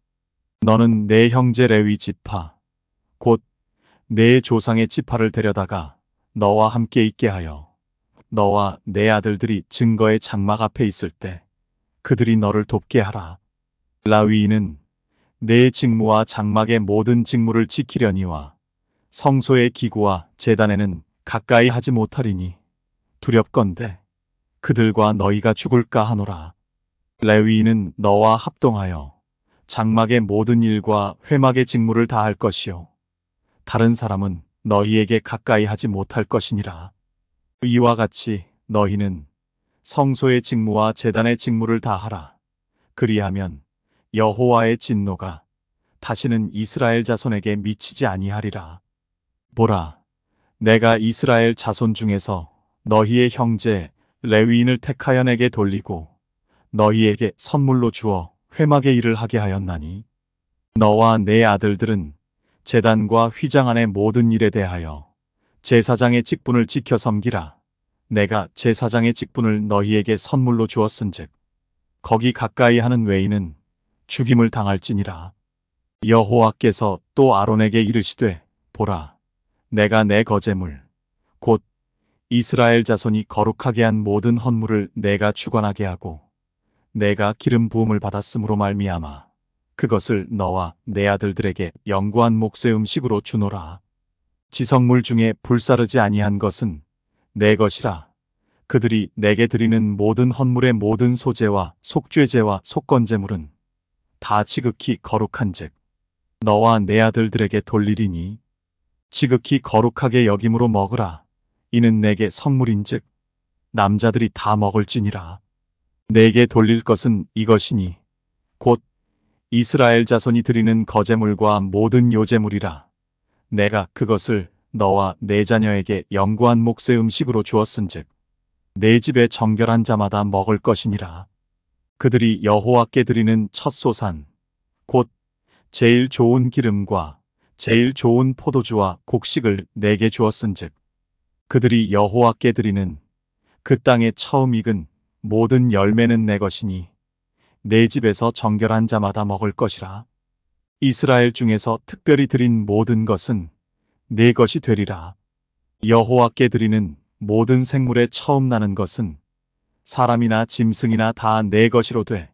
너는 내 형제 레위 지파 곧 내 조상의 지파를 데려다가 너와 함께 있게 하여 너와 내 아들들이 증거의 장막 앞에 있을 때 그들이 너를 돕게 하라. 라위인은 내 직무와 장막의 모든 직무를 지키려니와 성소의 기구와 제단에는 가까이 하지 못하리니 두렵건대 그들과 너희가 죽을까 하노라. 레위인은 너와 합동하여 장막의 모든 일과 회막의 직무를 다할 것이요 다른 사람은 너희에게 가까이 하지 못할 것이니라. 이와 같이 너희는 성소의 직무와 제단의 직무를 다하라. 그리하면 여호와의 진노가 다시는 이스라엘 자손에게 미치지 아니하리라. 보라, 내가 이스라엘 자손 중에서 너희의 형제 레위인을 택하여 내게 돌리고 너희에게 선물로 주어 회막의 일을 하게 하였나니 너와 내 아들들은 제단과 휘장 안의 모든 일에 대하여 제사장의 직분을 지켜 섬기라. 내가 제사장의 직분을 너희에게 선물로 주었은즉 거기 가까이 하는 외인은 죽임을 당할지니라. 여호와께서 또 아론에게 이르시되 보라, 내가 내 거제물 곧 이스라엘 자손이 거룩하게 한 모든 헌물을 내가 주관하게 하고 내가 기름 부음을 받았으므로 말미암아 그것을 너와 내 아들들에게 영구한 몫의 음식으로 주노라. 지성물 중에 불사르지 아니한 것은 내 것이라. 그들이 내게 드리는 모든 헌물의 모든 소제와 속죄제와 속건제물은 다 지극히 거룩한즉 너와 내 아들들에게 돌리리니 지극히 거룩하게 여김으로 먹으라. 이는 내게 성물인즉 남자들이 다 먹을지니라. 내게 돌릴 것은 이것이니 곧 이스라엘 자손이 드리는 거제물과 모든 요제물이라. 내가 그것을 너와 내 자녀에게 영구한 몫의 음식으로 주었은즉 내 집에 정결한 자마다 먹을 것이니라. 그들이 여호와께 드리는 첫 소산 곧 제일 좋은 기름과 제일 좋은 포도주와 곡식을 내게 주었은즉 그들이 여호와께 드리는 그 땅에 처음 익은 모든 열매는 내 것이니 내 집에서 정결한 자마다 먹을 것이라. 이스라엘 중에서 특별히 드린 모든 것은 내 것이 되리라. 여호와께 드리는 모든 생물의 처음 나는 것은 사람이나 짐승이나 다 내 것이로 돼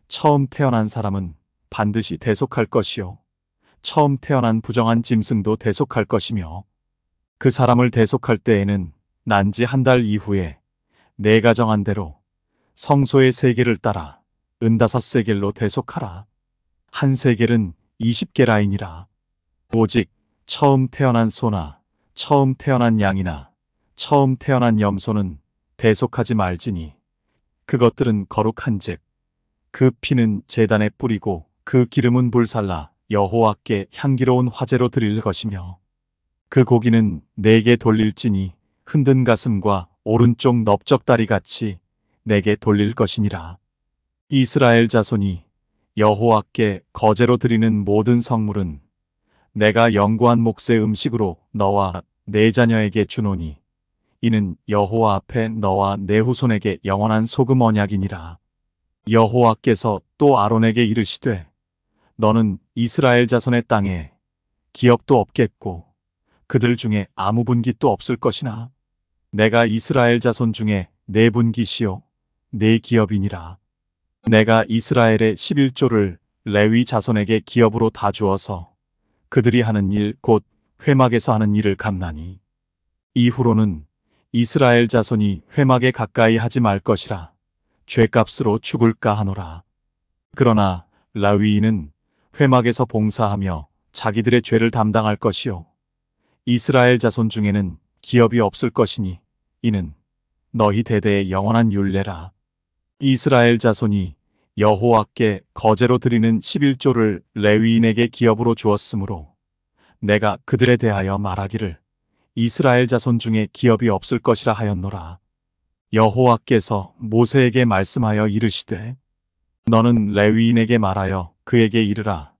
처음 태어난 사람은 반드시 대속할 것이요 처음 태어난 부정한 짐승도 대속할 것이며 그 사람을 대속할 때에는 난지 한 달 이후에 내가 정한 대로 성소의 세겔을 따라 은다섯 세겔로 대속하라. 한 세겔은 20게라이니라. 오직 처음 태어난 소나 처음 태어난 양이나 처음 태어난 염소는 대속하지 말지니 그것들은 거룩한즉 그 피는 제단에 뿌리고 그 기름은 불살라 여호와께 향기로운 화제로 드릴 것이며 그 고기는 내게 돌릴지니 흔든 가슴과 오른쪽 넓적다리 같이 내게 돌릴 것이니라. 이스라엘 자손이 여호와께 거제로 드리는 모든 성물은 내가 영구한 몫의 음식으로 너와 내 자녀에게 주노니 이는 여호와 앞에 너와 내 후손에게 영원한 소금 언약이니라. 여호와께서 또 아론에게 이르시되 너는 이스라엘 자손의 땅에 기업도 없겠고 그들 중에 아무 분깃도 없을 것이나 내가 이스라엘 자손 중에 네 분깃이요 네 기업이니라. 내가 이스라엘의 11조를 레위 자손에게 기업으로 다 주어서 그들이 하는 일 곧 회막에서 하는 일을 갚나니 이후로는 이스라엘 자손이 회막에 가까이 하지 말 것이라 죄값으로 죽을까 하노라. 그러나 라위인은 회막에서 봉사하며 자기들의 죄를 담당할 것이요 이스라엘 자손 중에는 기업이 없을 것이니 이는 너희 대대의 영원한 율례라. 이스라엘 자손이 여호와께 거제로 드리는 11조를 레위인에게 기업으로 주었으므로 내가 그들에 대하여 말하기를 이스라엘 자손 중에 기업이 없을 것이라 하였노라. 여호와께서 모세에게 말씀하여 이르시되 너는 레위인에게 말하여 그에게 이르라.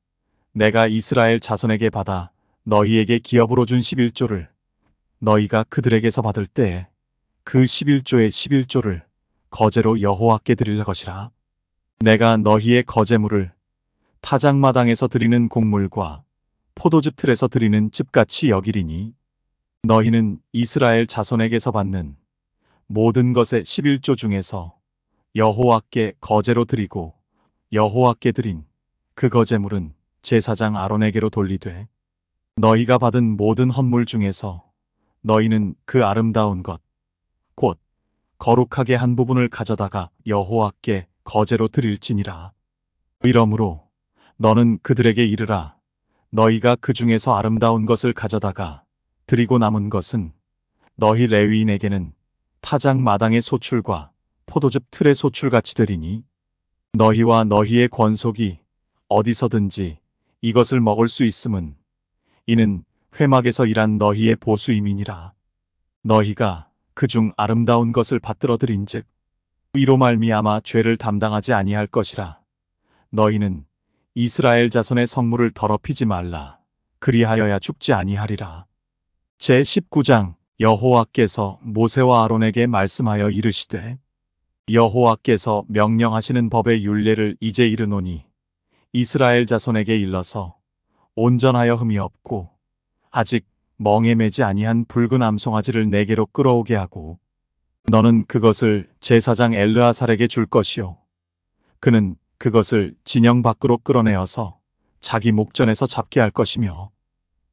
내가 이스라엘 자손에게 받아 너희에게 기업으로 준 11조를 너희가 그들에게서 받을 때에 그 11조의 11조를 거제로 여호와께 드릴 것이라. 내가 너희의 거제물을 타작마당에서 드리는 곡물과 포도즙 틀에서 드리는 즙같이 여기리니 너희는 이스라엘 자손에게서 받는 모든 것의 11조 중에서 여호와께 거제로 드리고 여호와께 드린 그 거제물은 제사장 아론에게로 돌리되 너희가 받은 모든 헌물 중에서 너희는 그 아름다운 것 곧 거룩하게 한 부분을 가져다가 여호와께 거제로 드릴지니라. 이러므로 너는 그들에게 이르라. 너희가 그 중에서 아름다운 것을 가져다가 드리고 남은 것은 너희 레위인에게는 타작 마당의 소출과 포도즙 틀의 소출같이 되리니 너희와 너희의 권속이 어디서든지 이것을 먹을 수 있음은 이는 회막에서 일한 너희의 보수임이니라. 너희가 그중 아름다운 것을 받들어 드린즉 이로 말미암아 죄를 담당하지 아니할 것이라. 너희는 이스라엘 자손의 성물을 더럽히지 말라. 그리하여야 죽지 아니하리라. 제19장 여호와께서 모세와 아론에게 말씀하여 이르시되 여호와께서 명령하시는 법의 율례를 이제 이르노니 이스라엘 자손에게 일러서 온전하여 흠이 없고 아직 멍에 매지 아니한 붉은 암송아지를 내게로 끌어오게 하고 너는 그것을 제사장 엘르아살에게 줄 것이요 그는 그것을 진영 밖으로 끌어내어서 자기 목전에서 잡게 할 것이며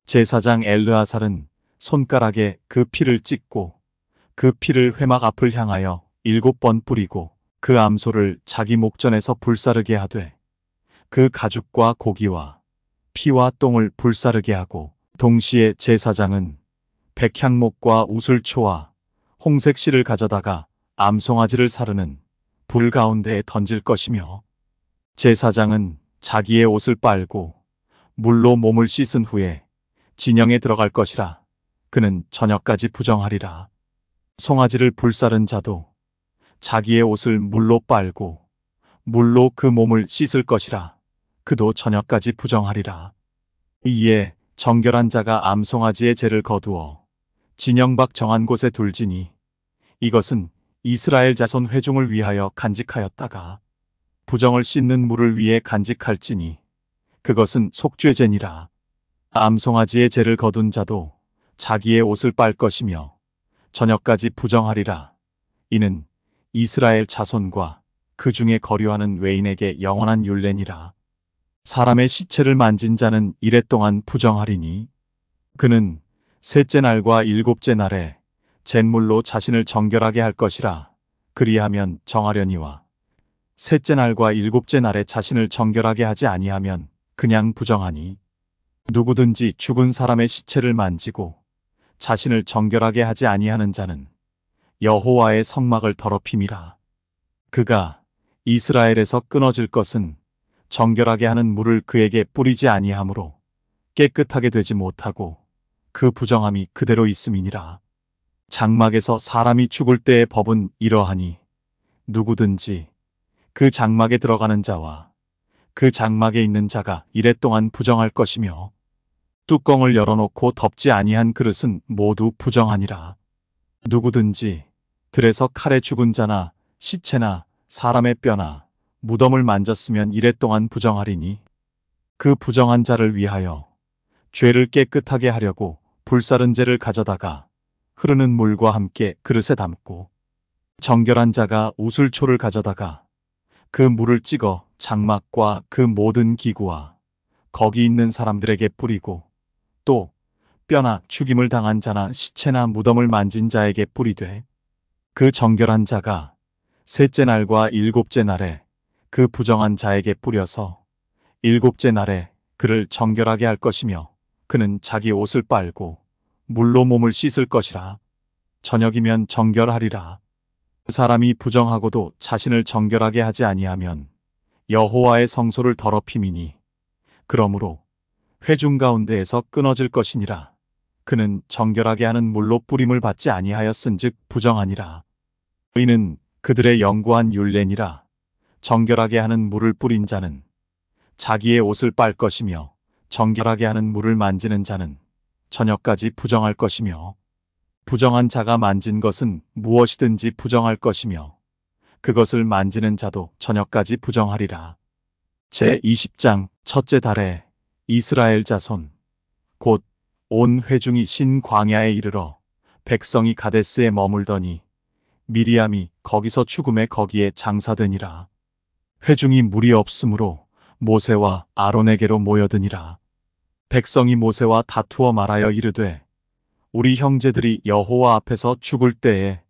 제사장 엘르아살은 손가락에 그 피를 찍고 그 피를 회막 앞을 향하여 7번 뿌리고 그 암소를 자기 목전에서 불사르게 하되 그 가죽과 고기와 피와 똥을 불사르게 하고 동시에 제사장은 백향목과 우슬초와 홍색 실을 가져다가 암송아지를 사르는 불 가운데에 던질 것이며 제사장은 자기의 옷을 빨고 물로 몸을 씻은 후에 진영에 들어갈 것이라. 그는 저녁까지 부정하리라. 송아지를 불사른 자도 자기의 옷을 물로 빨고 물로 그 몸을 씻을 것이라. 그도 저녁까지 부정하리라. 이에 정결한 자가 암송아지의 죄를 거두어 진영 밖 정한 곳에 둘지니 이것은 이스라엘 자손 회중을 위하여 간직하였다가 부정을 씻는 물을 위해 간직할지니 그것은 속죄제니라. 암송아지의 죄를 거둔 자도 자기의 옷을 빨 것이며 저녁까지 부정하리라. 이는 이스라엘 자손과 그 중에 거류하는 외인에게 영원한 율례니라. 사람의 시체를 만진 자는 이랫동안 부정하리니 그는 셋째 날과 일곱째 날에 잿물로 자신을 정결하게 할 것이라. 그리하면 정하려니와 셋째 날과 일곱째 날에 자신을 정결하게 하지 아니하면 그냥 부정하니. 누구든지 죽은 사람의 시체를 만지고 자신을 정결하게 하지 아니하는 자는 여호와의 성막을 더럽힘이라. 그가 이스라엘에서 끊어질 것은 정결하게 하는 물을 그에게 뿌리지 아니하므로 깨끗하게 되지 못하고 그 부정함이 그대로 있음이니라. 장막에서 사람이 죽을 때의 법은 이러하니 누구든지 그 장막에 들어가는 자와 그 장막에 있는 자가 이랫동안 부정할 것이며 뚜껑을 열어놓고 덮지 아니한 그릇은 모두 부정하니라. 누구든지 들에서 칼에 죽은 자나 시체나 사람의 뼈나 무덤을 만졌으면 이랫동안 부정하리니 그 부정한 자를 위하여 죄를 깨끗하게 하려고 불사른제를 가져다가 흐르는 물과 함께 그릇에 담고 정결한 자가 우슬초를 가져다가 그 물을 찍어 장막과 그 모든 기구와 거기 있는 사람들에게 뿌리고 또 뼈나 죽임을 당한 자나 시체나 무덤을 만진 자에게 뿌리되 그 정결한 자가 셋째 날과 일곱째 날에 그 부정한 자에게 뿌려서 일곱째 날에 그를 정결하게 할 것이며 그는 자기 옷을 빨고 물로 몸을 씻을 것이라. 저녁이면 정결하리라. 그 사람이 부정하고도 자신을 정결하게 하지 아니하면 여호와의 성소를 더럽힘이니 그러므로 회중 가운데에서 끊어질 것이니라. 그는 정결하게 하는 물로 뿌림을 받지 아니하였은즉 부정하니라. 의는 그들의 영구한 율례니라. 정결하게 하는 물을 뿌린 자는 자기의 옷을 빨 것이며 정결하게 하는 물을 만지는 자는 저녁까지 부정할 것이며 부정한 자가 만진 것은 무엇이든지 부정할 것이며 그것을 만지는 자도 저녁까지 부정하리라. 제20장 첫째 달에 이스라엘 자손 곧 온 회중이 신 광야에 이르러 백성이 가데스에 머물더니 미리암이 거기서 죽음에 거기에 장사되니라. 회중이 물이 없으므로 모세와 아론에게로 모여드니라. 백성이 모세와 다투어 말하여 이르되 우리 형제들이 여호와 앞에서 죽을 때에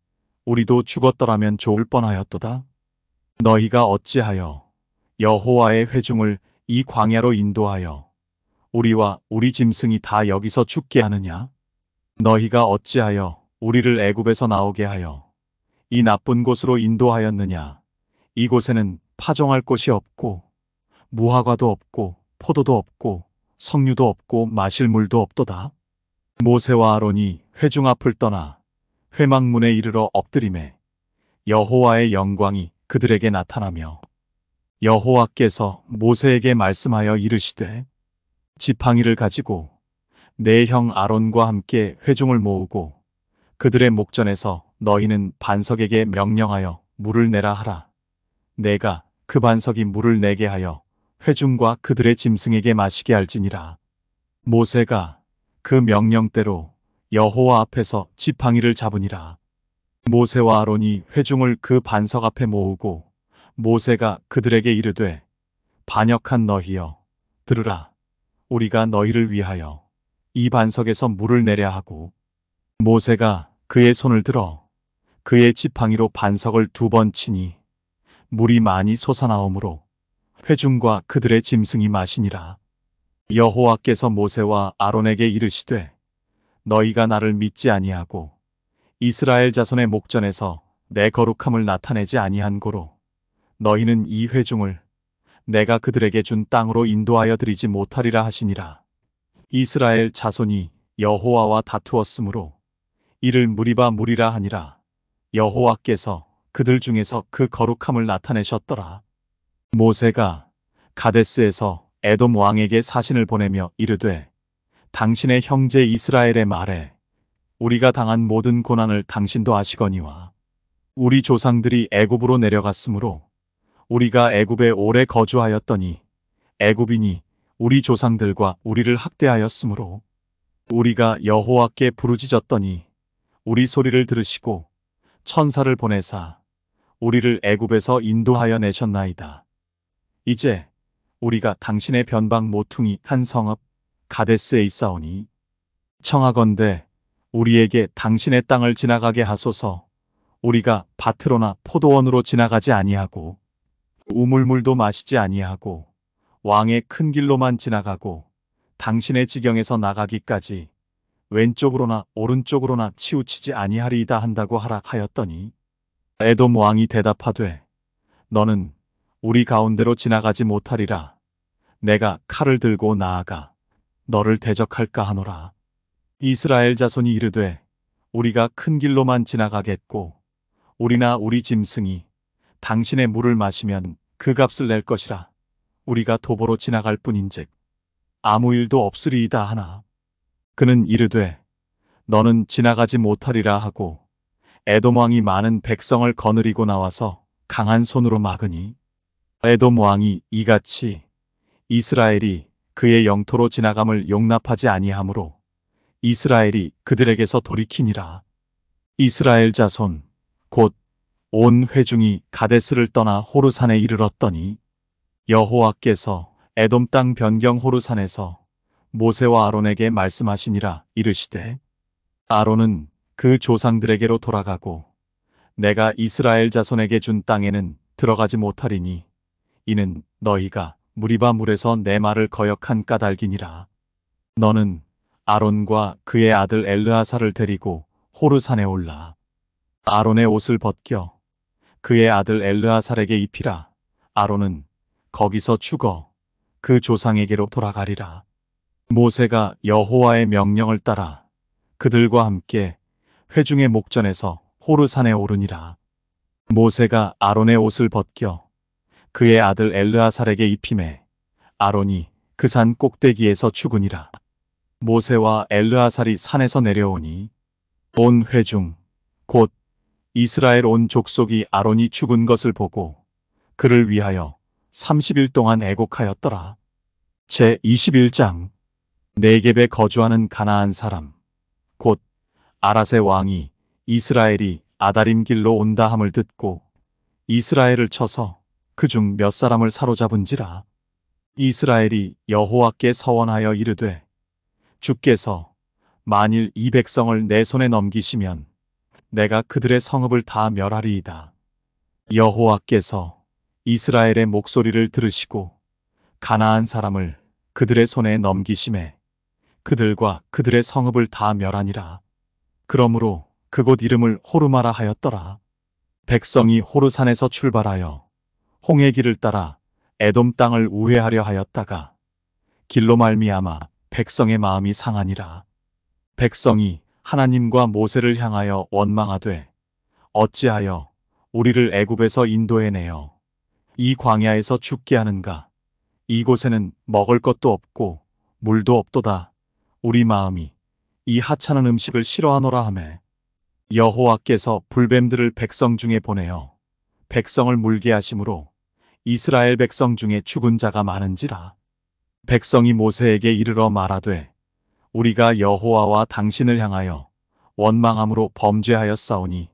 우리도 죽었더라면 좋을 뻔하였도다. 너희가 어찌하여 여호와의 회중을 이 광야로 인도하여 우리와 우리 짐승이 다 여기서 죽게 하느냐? 너희가 어찌하여 우리를 애굽에서 나오게 하여 이 나쁜 곳으로 인도하였느냐? 이곳에는 파종할 곳이 없고 무화과도 없고 포도도 없고 석류도 없고 마실 물도 없도다. 모세와 아론이 회중 앞을 떠나 회막문에 이르러 엎드리매 여호와의 영광이 그들에게 나타나며 여호와께서 모세에게 말씀하여 이르시되 지팡이를 가지고 내 형 아론과 함께 회중을 모으고 그들의 목전에서 너희는 반석에게 명령하여 물을 내라 하라. 내가 그 반석이 물을 내게 하여 회중과 그들의 짐승에게 마시게 할지니라. 모세가 그 명령대로 여호와 앞에서 지팡이를 잡으니라. 모세와 아론이 회중을 그 반석 앞에 모으고 모세가 그들에게 이르되 반역한 너희여 들으라. 우리가 너희를 위하여 이 반석에서 물을 내려 하고 모세가 그의 손을 들어 그의 지팡이로 반석을 2번 치니 물이 많이 솟아나오므로 회중과 그들의 짐승이 마시니라. 여호와께서 모세와 아론에게 이르시되 너희가 나를 믿지 아니하고 이스라엘 자손의 목전에서 내 거룩함을 나타내지 아니한 고로 너희는 이 회중을 내가 그들에게 준 땅으로 인도하여 드리지 못하리라 하시니라. 이스라엘 자손이 여호와와 다투었으므로 이를 무리바 무리라 하니라. 여호와께서 그들 중에서 그 거룩함을 나타내셨더라. 모세가 가데스에서 에돔 왕에게 사신을 보내며 이르되 당신의 형제 이스라엘의 말에 우리가 당한 모든 고난을 당신도 아시거니와 우리 조상들이 애굽으로 내려갔으므로 우리가 애굽에 오래 거주하였더니 애굽인이 우리 조상들과 우리를 학대하였으므로 우리가 여호와께 부르짖었더니 우리 소리를 들으시고 천사를 보내사 우리를 애굽에서 인도하여 내셨나이다. 이제 우리가 당신의 변방 모퉁이 한 성읍 가데스에 있사오니 청하건대 우리에게 당신의 땅을 지나가게 하소서. 우리가 밭으로나 포도원으로 지나가지 아니하고 우물물도 마시지 아니하고 왕의 큰 길로만 지나가고 당신의 지경에서 나가기까지 왼쪽으로나 오른쪽으로나 치우치지 아니하리이다 한다고 하라 하였더니 에돔 왕이 대답하되 너는 우리 가운데로 지나가지 못하리라. 내가 칼을 들고 나아가 너를 대적할까 하노라. 이스라엘 자손이 이르되 우리가 큰 길로만 지나가겠고 우리나 우리 짐승이 당신의 물을 마시면 그 값을 낼 것이라. 우리가 도보로 지나갈 뿐인즉 아무 일도 없으리이다 하나. 그는 이르되 너는 지나가지 못하리라 하고 에돔 왕이 많은 백성을 거느리고 나와서 강한 손으로 막으니 에돔 왕이 이같이 이스라엘이 그의 영토로 지나감을 용납하지 아니하므로 이스라엘이 그들에게서 돌이키니라. 이스라엘 자손 곧 온 회중이 가데스를 떠나 호르산에 이르렀더니 여호와께서 에돔 땅 변경 호르산에서 모세와 아론에게 말씀하시니라. 이르시되 아론은 그 조상들에게로 돌아가고 내가 이스라엘 자손에게 준 땅에는 들어가지 못하리니 이는 너희가 무리바 물에서 내 말을 거역한 까닭이니라. 너는 아론과 그의 아들 엘르아사를 데리고 호르산에 올라 아론의 옷을 벗겨 그의 아들 엘르아살에게 입히라. 아론은 거기서 죽어 그 조상에게로 돌아가리라. 모세가 여호와의 명령을 따라 그들과 함께 회중의 목전에서 호르산에 오르니라. 모세가 아론의 옷을 벗겨 그의 아들 엘르아살에게 입히매 아론이 그 산 꼭대기에서 죽으니라. 모세와 엘르아살이 산에서 내려오니 온 회중 곧 이스라엘 온 족속이 아론이 죽은 것을 보고 그를 위하여 30일 동안 애곡하였더라. 제 21장 네겝에 거주하는 가나안 사람 곧 아랏의 왕이 이스라엘이 아다림 길로 온다 함을 듣고 이스라엘을 쳐서 그중 몇 사람을 사로잡은지라. 이스라엘이 여호와께 서원하여 이르되 주께서 만일 이 백성을 내 손에 넘기시면 내가 그들의 성읍을 다 멸하리이다. 여호와께서 이스라엘의 목소리를 들으시고 가나안 사람을 그들의 손에 넘기심에 그들과 그들의 성읍을 다 멸하니라. 그러므로 그곳 이름을 호르마라 하였더라. 백성이 호르산에서 출발하여 홍해 길을 따라 에돔 땅을 우회하려 하였다가 길로 말미암아 백성의 마음이 상하니라. 백성이 하나님과 모세를 향하여 원망하되 어찌하여 우리를 애굽에서 인도해내어 이 광야에서 죽게 하는가. 이곳에는 먹을 것도 없고 물도 없도다. 우리 마음이 이 하찮은 음식을 싫어하노라 하매 여호와께서 불뱀들을 백성 중에 보내어 백성을 물게 하심으로 이스라엘 백성 중에 죽은 자가 많은지라. 백성이 모세에게 이르러 말하되 우리가 여호와와 당신을 향하여 원망함으로 범죄하였사오니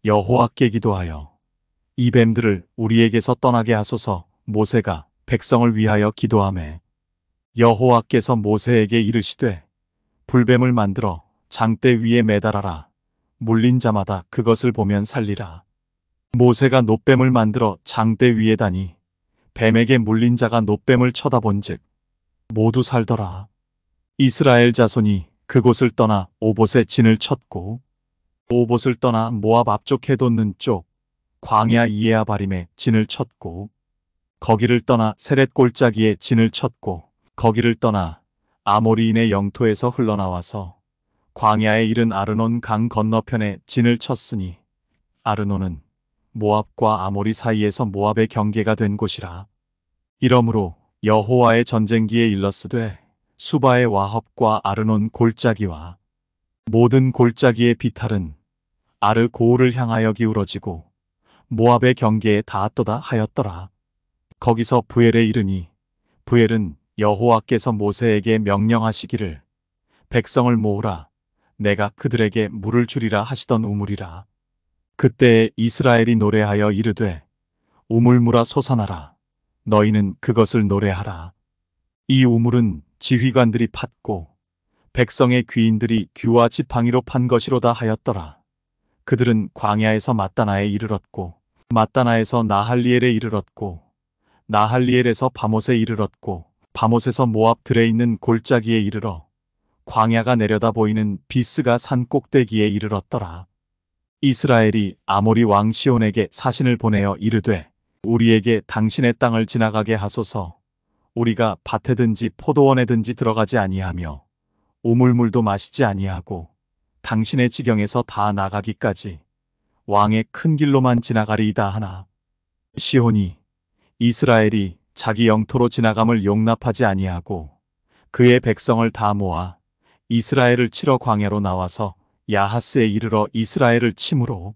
여호와께 기도하여 이 뱀들을 우리에게서 떠나게 하소서. 모세가 백성을 위하여 기도하매 여호와께서 모세에게 이르시되 불뱀을 만들어 장대 위에 매달아라. 물린 자마다 그것을 보면 살리라. 모세가 놋뱀을 만들어 장대 위에 다니 뱀에게 물린 자가 놋뱀을 쳐다본즉 모두 살더라. 이스라엘 자손이 그곳을 떠나 오봇에 진을 쳤고 오봇을 떠나 모압 앞쪽 해돋는 쪽 광야 이에아바림에 진을 쳤고 거기를 떠나 세렛 골짜기에 진을 쳤고 거기를 떠나 아모리인의 영토에서 흘러나와서 광야에 이른 아르논 강 건너편에 진을 쳤으니 아르논은 모압과 아모리 사이에서 모압의 경계가 된 곳이라. 이러므로 여호와의 전쟁기에 일렀으되 수바의 와합과 아르논 골짜기와 모든 골짜기의 비탈은 아르 고울을 향하여 기울어지고 모압의 경계에 닿았도다 하였더라. 거기서 부엘에 이르니 부엘은 여호와께서 모세에게 명령하시기를 백성을 모으라. 내가 그들에게 물을 주리라 하시던 우물이라. 그때에 이스라엘이 노래하여 이르되 우물물아 솟아나라. 너희는 그것을 노래하라. 이 우물은 지휘관들이 팠고 백성의 귀인들이 규와 지팡이로 판 것이로다 하였더라. 그들은 광야에서 맞다나에 이르렀고 맞다나에서 나할리엘에 이르렀고 나할리엘에서 바못에 이르렀고 바못에서 모압 들에 있는 골짜기에 이르러 광야가 내려다 보이는 비스가 산 꼭대기에 이르렀더라. 이스라엘이 아모리 왕 시온에게 사신을 보내어 이르되 우리에게 당신의 땅을 지나가게 하소서. 우리가 밭에든지 포도원에든지 들어가지 아니하며 우물물도 마시지 아니하고 당신의 지경에서 다 나가기까지 왕의 큰 길로만 지나가리이다 하나. 시온이 이스라엘이 자기 영토로 지나감을 용납하지 아니하고 그의 백성을 다 모아 이스라엘을 치러 광야로 나와서 야하스에 이르러 이스라엘을 치므로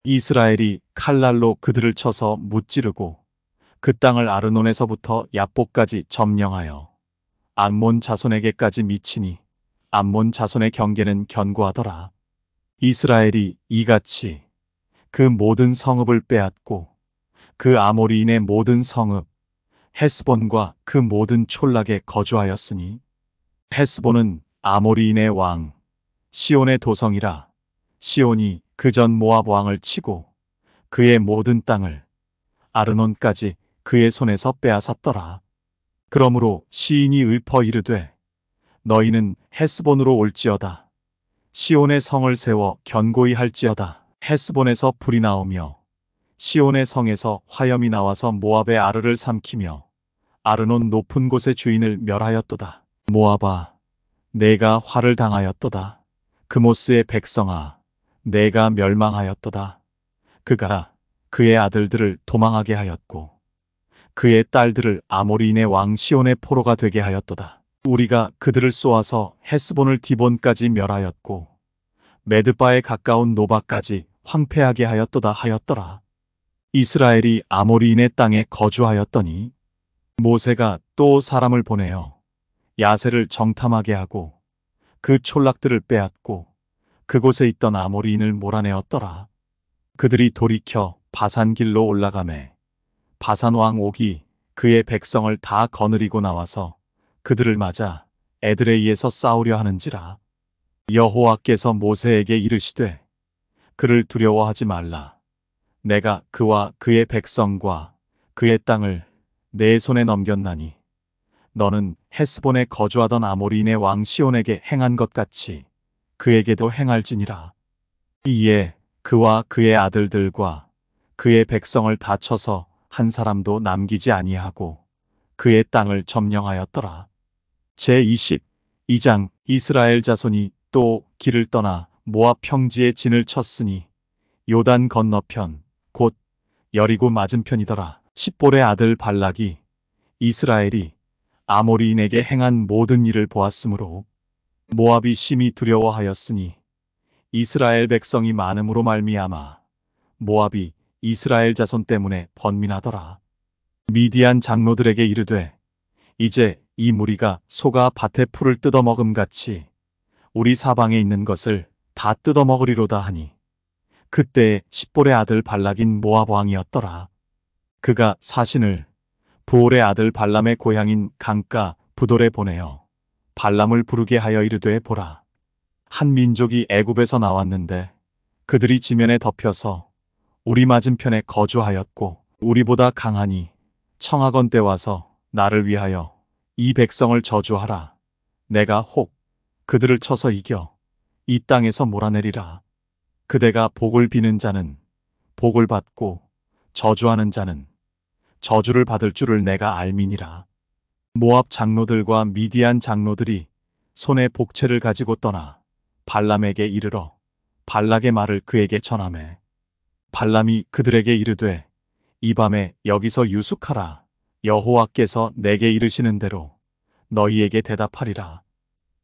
이스라엘이 칼날로 그들을 쳐서 무찌르고 그 땅을 아르논에서부터 야복까지 점령하여 암몬 자손에게까지 미치니 암몬 자손의 경계는 견고하더라. 이스라엘이 이같이 그 모든 성읍을 빼앗고 그 아모리인의 모든 성읍 헤스본과 그 모든 촌락에 거주하였으니 헤스본은 아모리인의 왕 시온의 도성이라. 시온이 그전 모압 왕을 치고 그의 모든 땅을 아르논까지 그의 손에서 빼앗았더라. 그러므로 시인이 읊어 이르되 너희는 헤스본으로 올지어다. 시온의 성을 세워 견고히 할지어다. 헤스본에서 불이 나오며 시온의 성에서 화염이 나와서 모압의 아르를 삼키며 아르논 높은 곳의 주인을 멸하였도다. 모압아, 내가 화를 당하였도다. 그모스의 백성아, 내가 멸망하였도다. 그가 그의 아들들을 도망하게 하였고 그의 딸들을 아모리인의 왕 시온의 포로가 되게 하였도다. 우리가 그들을 쏘아서 헤스본을 디본까지 멸하였고 메드바에 가까운 노바까지 황폐하게 하였도다 하였더라. 이스라엘이 아모리인의 땅에 거주하였더니 모세가 또 사람을 보내어 야세를 정탐하게 하고 그 촌락들을 빼앗고 그곳에 있던 아모리인을 몰아내었더라. 그들이 돌이켜 바산 길로 올라가매 바산 왕 옥이 그의 백성을 다 거느리고 나와서 그들을 맞아 에드레이에서 싸우려 하는지라. 여호와께서 모세에게 이르시되 그를 두려워하지 말라. 내가 그와 그의 백성과 그의 땅을 내 손에 넘겼나니 너는 헤스본에 거주하던 아모리인의 왕 시온에게 행한 것 같이 그에게도 행할지니라. 이에 그와 그의 아들들과 그의 백성을 다 쳐서 한 사람도 남기지 아니하고 그의 땅을 점령하였더라. 제22장 이스라엘 자손이 또 길을 떠나 모압 평지에 진을 쳤으니 요단 건너편 곧 여리고 맞은편이더라. 십볼의 아들 발락이 이스라엘이 아모리인에게 행한 모든 일을 보았으므로 모압이 심히 두려워하였으니 이스라엘 백성이 많음으로 말미암아 모압이 이스라엘 자손 때문에 번민하더라. 미디안 장로들에게 이르되 이제 이 무리가 소가 밭의 풀을 뜯어먹음 같이 우리 사방에 있는 것을 다 뜯어먹으리로다 하니 그때에 십볼의 아들 발락인 모압 왕이었더라. 그가 사신을 부올의 아들 발람의 고향인 강가 부돌에 보내어 발람을 부르게 하여 이르되 보라. 한 민족이 애굽에서 나왔는데 그들이 지면에 덮여서 우리 맞은편에 거주하였고 우리보다 강하니 청하건대 와서 나를 위하여 이 백성을 저주하라. 내가 혹 그들을 쳐서 이겨 이 땅에서 몰아내리라. 그대가 복을 비는 자는 복을 받고 저주하는 자는 저주를 받을 줄을 내가 알미니라. 모압 장로들과 미디안 장로들이 손에 복채를 가지고 떠나 발람에게 이르러 발락의 말을 그에게 전하매 발람이 그들에게 이르되 이 밤에 여기서 유숙하라. 여호와께서 내게 이르시는 대로 너희에게 대답하리라.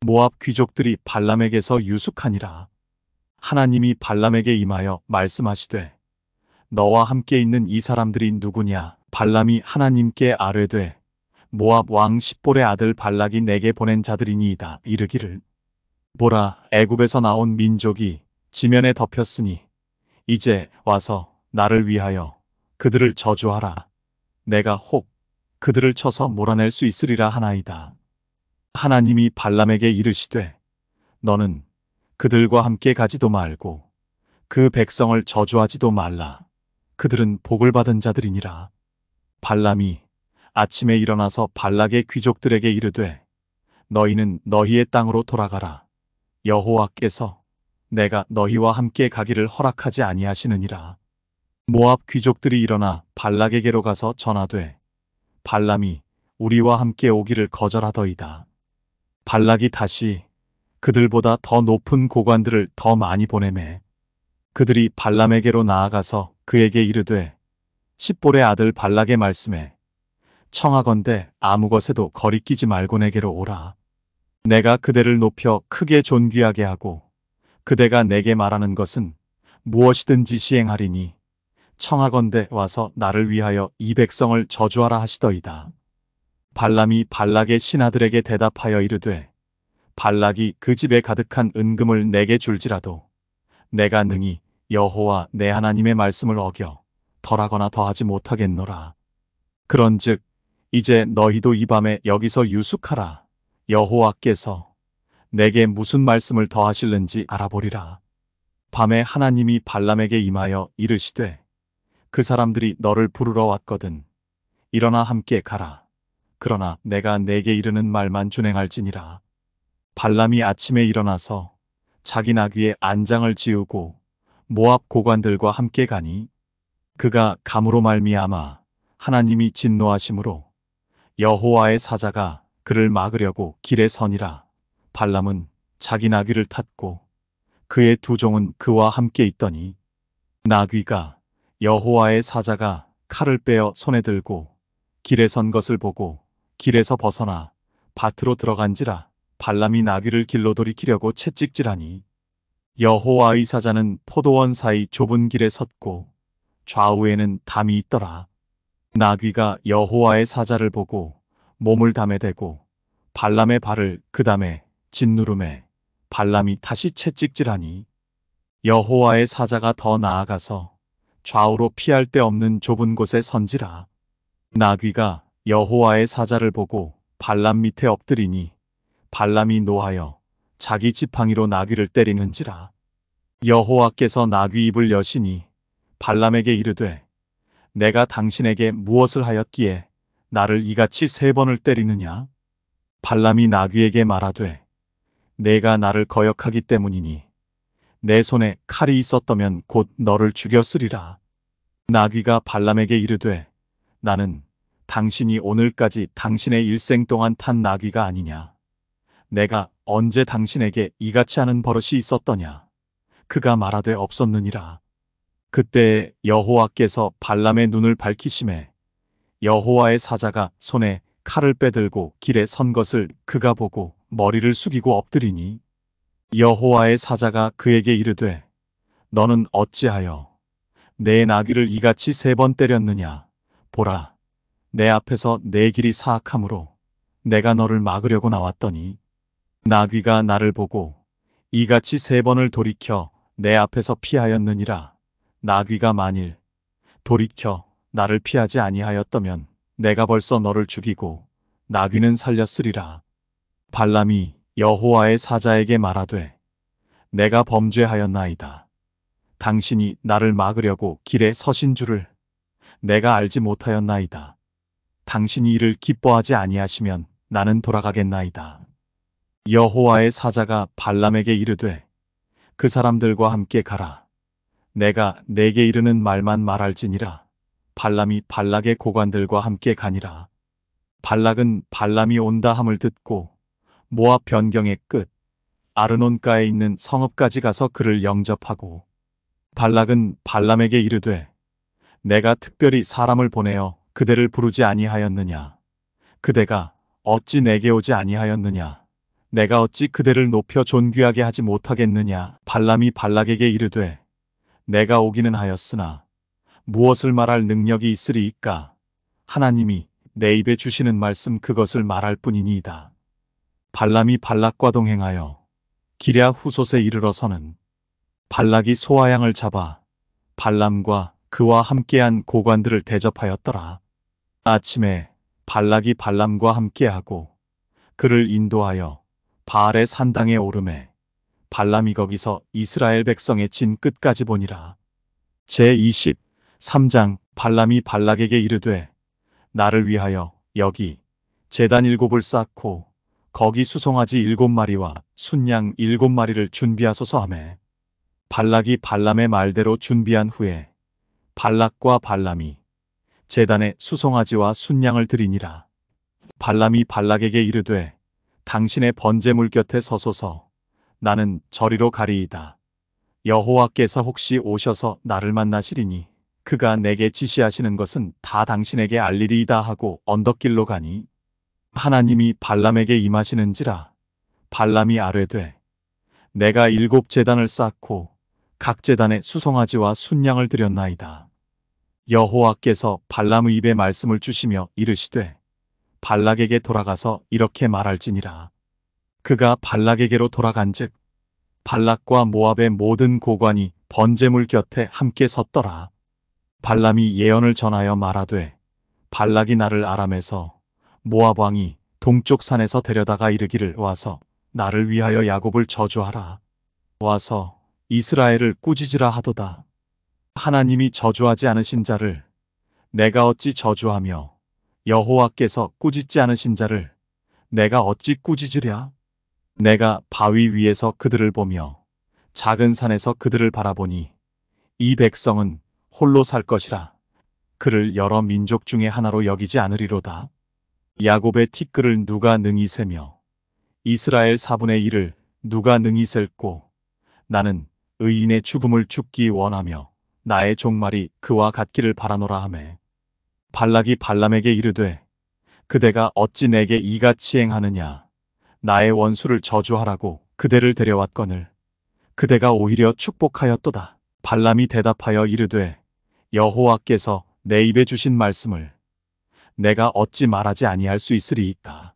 모압 귀족들이 발람에게서 유숙하니라. 하나님이 발람에게 임하여 말씀하시되 너와 함께 있는 이 사람들이 누구냐? 발람이 하나님께 아뢰되 모압 왕 십볼의 아들 발락이 내게 보낸 자들이니이다. 이르기를 보라, 애굽에서 나온 민족이 지면에 덮였으니 이제 와서 나를 위하여 그들을 저주하라. 내가 혹 그들을 쳐서 몰아낼 수 있으리라 하나이다. 하나님이 발람에게 이르시되 너는 그들과 함께 가지도 말고 그 백성을 저주하지도 말라. 그들은 복을 받은 자들이니라. 발람이 아침에 일어나서 발락의 귀족들에게 이르되 너희는 너희의 땅으로 돌아가라. 여호와께서 내가 너희와 함께 가기를 허락하지 아니하시느니라. 모압 귀족들이 일어나 발락에게로 가서 전하되 발람이 우리와 함께 오기를 거절하더이다. 발락이 다시 그들보다 더 높은 고관들을 더 많이 보내매 그들이 발람에게로 나아가서 그에게 이르되 십볼의 아들 발락의 말씀에 청하건대 아무 것에도 거리끼지 말고 내게로 오라. 내가 그대를 높여 크게 존귀하게 하고 그대가 내게 말하는 것은 무엇이든지 시행하리니 청하건대 와서 나를 위하여 이 백성을 저주하라 하시더이다. 발람이 발락의 신하들에게 대답하여 이르되 발락이 그 집에 가득한 은금을 내게 줄지라도 내가 능히 여호와 내 하나님의 말씀을 어겨 덜하거나 더하지 못하겠노라. 그런즉 이제 너희도 이 밤에 여기서 유숙하라. 여호와께서 내게 무슨 말씀을 더하실는지 알아보리라. 밤에 하나님이 발람에게 임하여 이르시되 그 사람들이 너를 부르러 왔거든. 일어나 함께 가라. 그러나 내가 내게 이르는 말만 준행할지니라. 발람이 아침에 일어나서 자기 나귀에 안장을 지우고 모압 고관들과 함께 가니 그가 감으로 말미암아 하나님이 진노하심으로 여호와의 사자가 그를 막으려고 길에 서니라. 발람은 자기 나귀를 탔고 그의 두 종은 그와 함께 있더니 나귀가 여호와의 사자가 칼을 빼어 손에 들고 길에 선 것을 보고 길에서 벗어나 밭으로 들어간지라. 발람이 나귀를 길로 돌이키려고 채찍질하니 여호와의 사자는 포도원 사이 좁은 길에 섰고 좌우에는 담이 있더라. 나귀가 여호와의 사자를 보고 몸을 담에 대고 발람의 발을 그 담에 짓누름에 발람이 다시 채찍질하니 여호와의 사자가 더 나아가서 좌우로 피할 데 없는 좁은 곳에 선지라. 나귀가 여호와의 사자를 보고 발람 밑에 엎드리니 발람이 노하여 자기 지팡이로 나귀를 때리는지라. 여호와께서 나귀 입을 여시니 발람에게 이르되 내가 당신에게 무엇을 하였기에 나를 이같이 3번을 때리느냐? 발람이 나귀에게 말하되 내가 나를 거역하기 때문이니 내 손에 칼이 있었다면 곧 너를 죽였으리라. 나귀가 발람에게 이르되 나는 당신이 오늘까지 당신의 일생 동안 탄 나귀가 아니냐? 내가 언제 당신에게 이같이 하는 버릇이 있었더냐? 그가 말하되 없었느니라. 그때 여호와께서 발람의 눈을 밝히심에 여호와의 사자가 손에 칼을 빼들고 길에 선 것을 그가 보고 머리를 숙이고 엎드리니 여호와의 사자가 그에게 이르되 너는 어찌하여 내 나귀를 이같이 3번 때렸느냐? 보라, 내 앞에서 내 길이 사악하므로 내가 너를 막으려고 나왔더니 나귀가 나를 보고 이같이 3번을 돌이켜 내 앞에서 피하였느니라. 나귀가 만일 돌이켜 나를 피하지 아니하였다면 내가 벌써 너를 죽이고 나귀는 살렸으리라. 발람이 여호와의 사자에게 말하되 내가 범죄하였나이다. 당신이 나를 막으려고 길에 서신 줄을 내가 알지 못하였나이다. 당신이 이를 기뻐하지 아니하시면 나는 돌아가겠나이다. 여호와의 사자가 발람에게 이르되 그 사람들과 함께 가라. 내가 내게 이르는 말만 말할지니라. 발람이 발락의 고관들과 함께 가니라. 발락은 발람이 온다 함을 듣고 모압 변경의 끝 아르논가에 있는 성읍까지 가서 그를 영접하고 발락은 발람에게 이르되 내가 특별히 사람을 보내어 그대를 부르지 아니하였느냐? 그대가 어찌 내게 오지 아니하였느냐? 내가 어찌 그대를 높여 존귀하게 하지 못하겠느냐? 발람이 발락에게 이르되 내가 오기는 하였으나 무엇을 말할 능력이 있으리이까? 하나님이 내 입에 주시는 말씀 그것을 말할 뿐이니이다. 발람이 발락과 동행하여 기랴 후솥에 이르러서는 발락이 소와 양을 잡아 발람과 그와 함께한 고관들을 대접하였더라. 아침에 발락이 발람과 함께하고 그를 인도하여 바알의 산당에 오르매 발람이 거기서 이스라엘 백성의 진 끝까지 보니라. 제23장. 발람이 발락에게 이르되 나를 위하여 여기 제단 7을 쌓고 거기 수송아지 7마리와 순양 7마리를 준비하소서 하매 발락이 발람의 말대로 준비한 후에 발락과 발람이 제단에 수송아지와 순양을 드리니라. 발람이 발락에게 이르되 당신의 번제물 곁에 서소서. 나는 저리로 가리이다. 여호와께서 혹시 오셔서 나를 만나시리니 그가 내게 지시하시는 것은 다 당신에게 알리리이다 하고 언덕길로 가니 하나님이 발람에게 임하시는지라. 발람이 아뢰되 내가 7제단을 쌓고 각 제단에 수송아지와 순양을 드렸나이다. 여호와께서 발람의 입에 말씀을 주시며 이르시되 발락에게 돌아가서 이렇게 말할지니라. 그가 발락에게로 돌아간즉 발락과 모압의 모든 고관이 번제물 곁에 함께 섰더라. 발람이 예언을 전하여 말하되 발락이 나를 아람에서 모압 왕이 동쪽 산에서 데려다가 이르기를 와서 나를 위하여 야곱을 저주하라. 와서 이스라엘을 꾸짖으라 하도다. 하나님이 저주하지 않으신 자를 내가 어찌 저주하며 여호와께서 꾸짖지 않으신 자를 내가 어찌 꾸짖으랴. 내가 바위 위에서 그들을 보며 작은 산에서 그들을 바라보니 이 백성은 홀로 살 것이라. 그를 여러 민족 중에 하나로 여기지 않으리로다. 야곱의 티끌을 누가 능히 세며 이스라엘 4분의 1을 누가 능히 셀고 나는 의인의 죽음을 죽기 원하며 나의 종말이 그와 같기를 바라노라 하매 발락이 발람에게 이르되 그대가 어찌 내게 이같이 행하느냐. 나의 원수를 저주하라고 그대를 데려왔거늘 그대가 오히려 축복하였도다. 발람이 대답하여 이르되 여호와께서 내 입에 주신 말씀을 내가 어찌 말하지 아니할 수 있으리이까.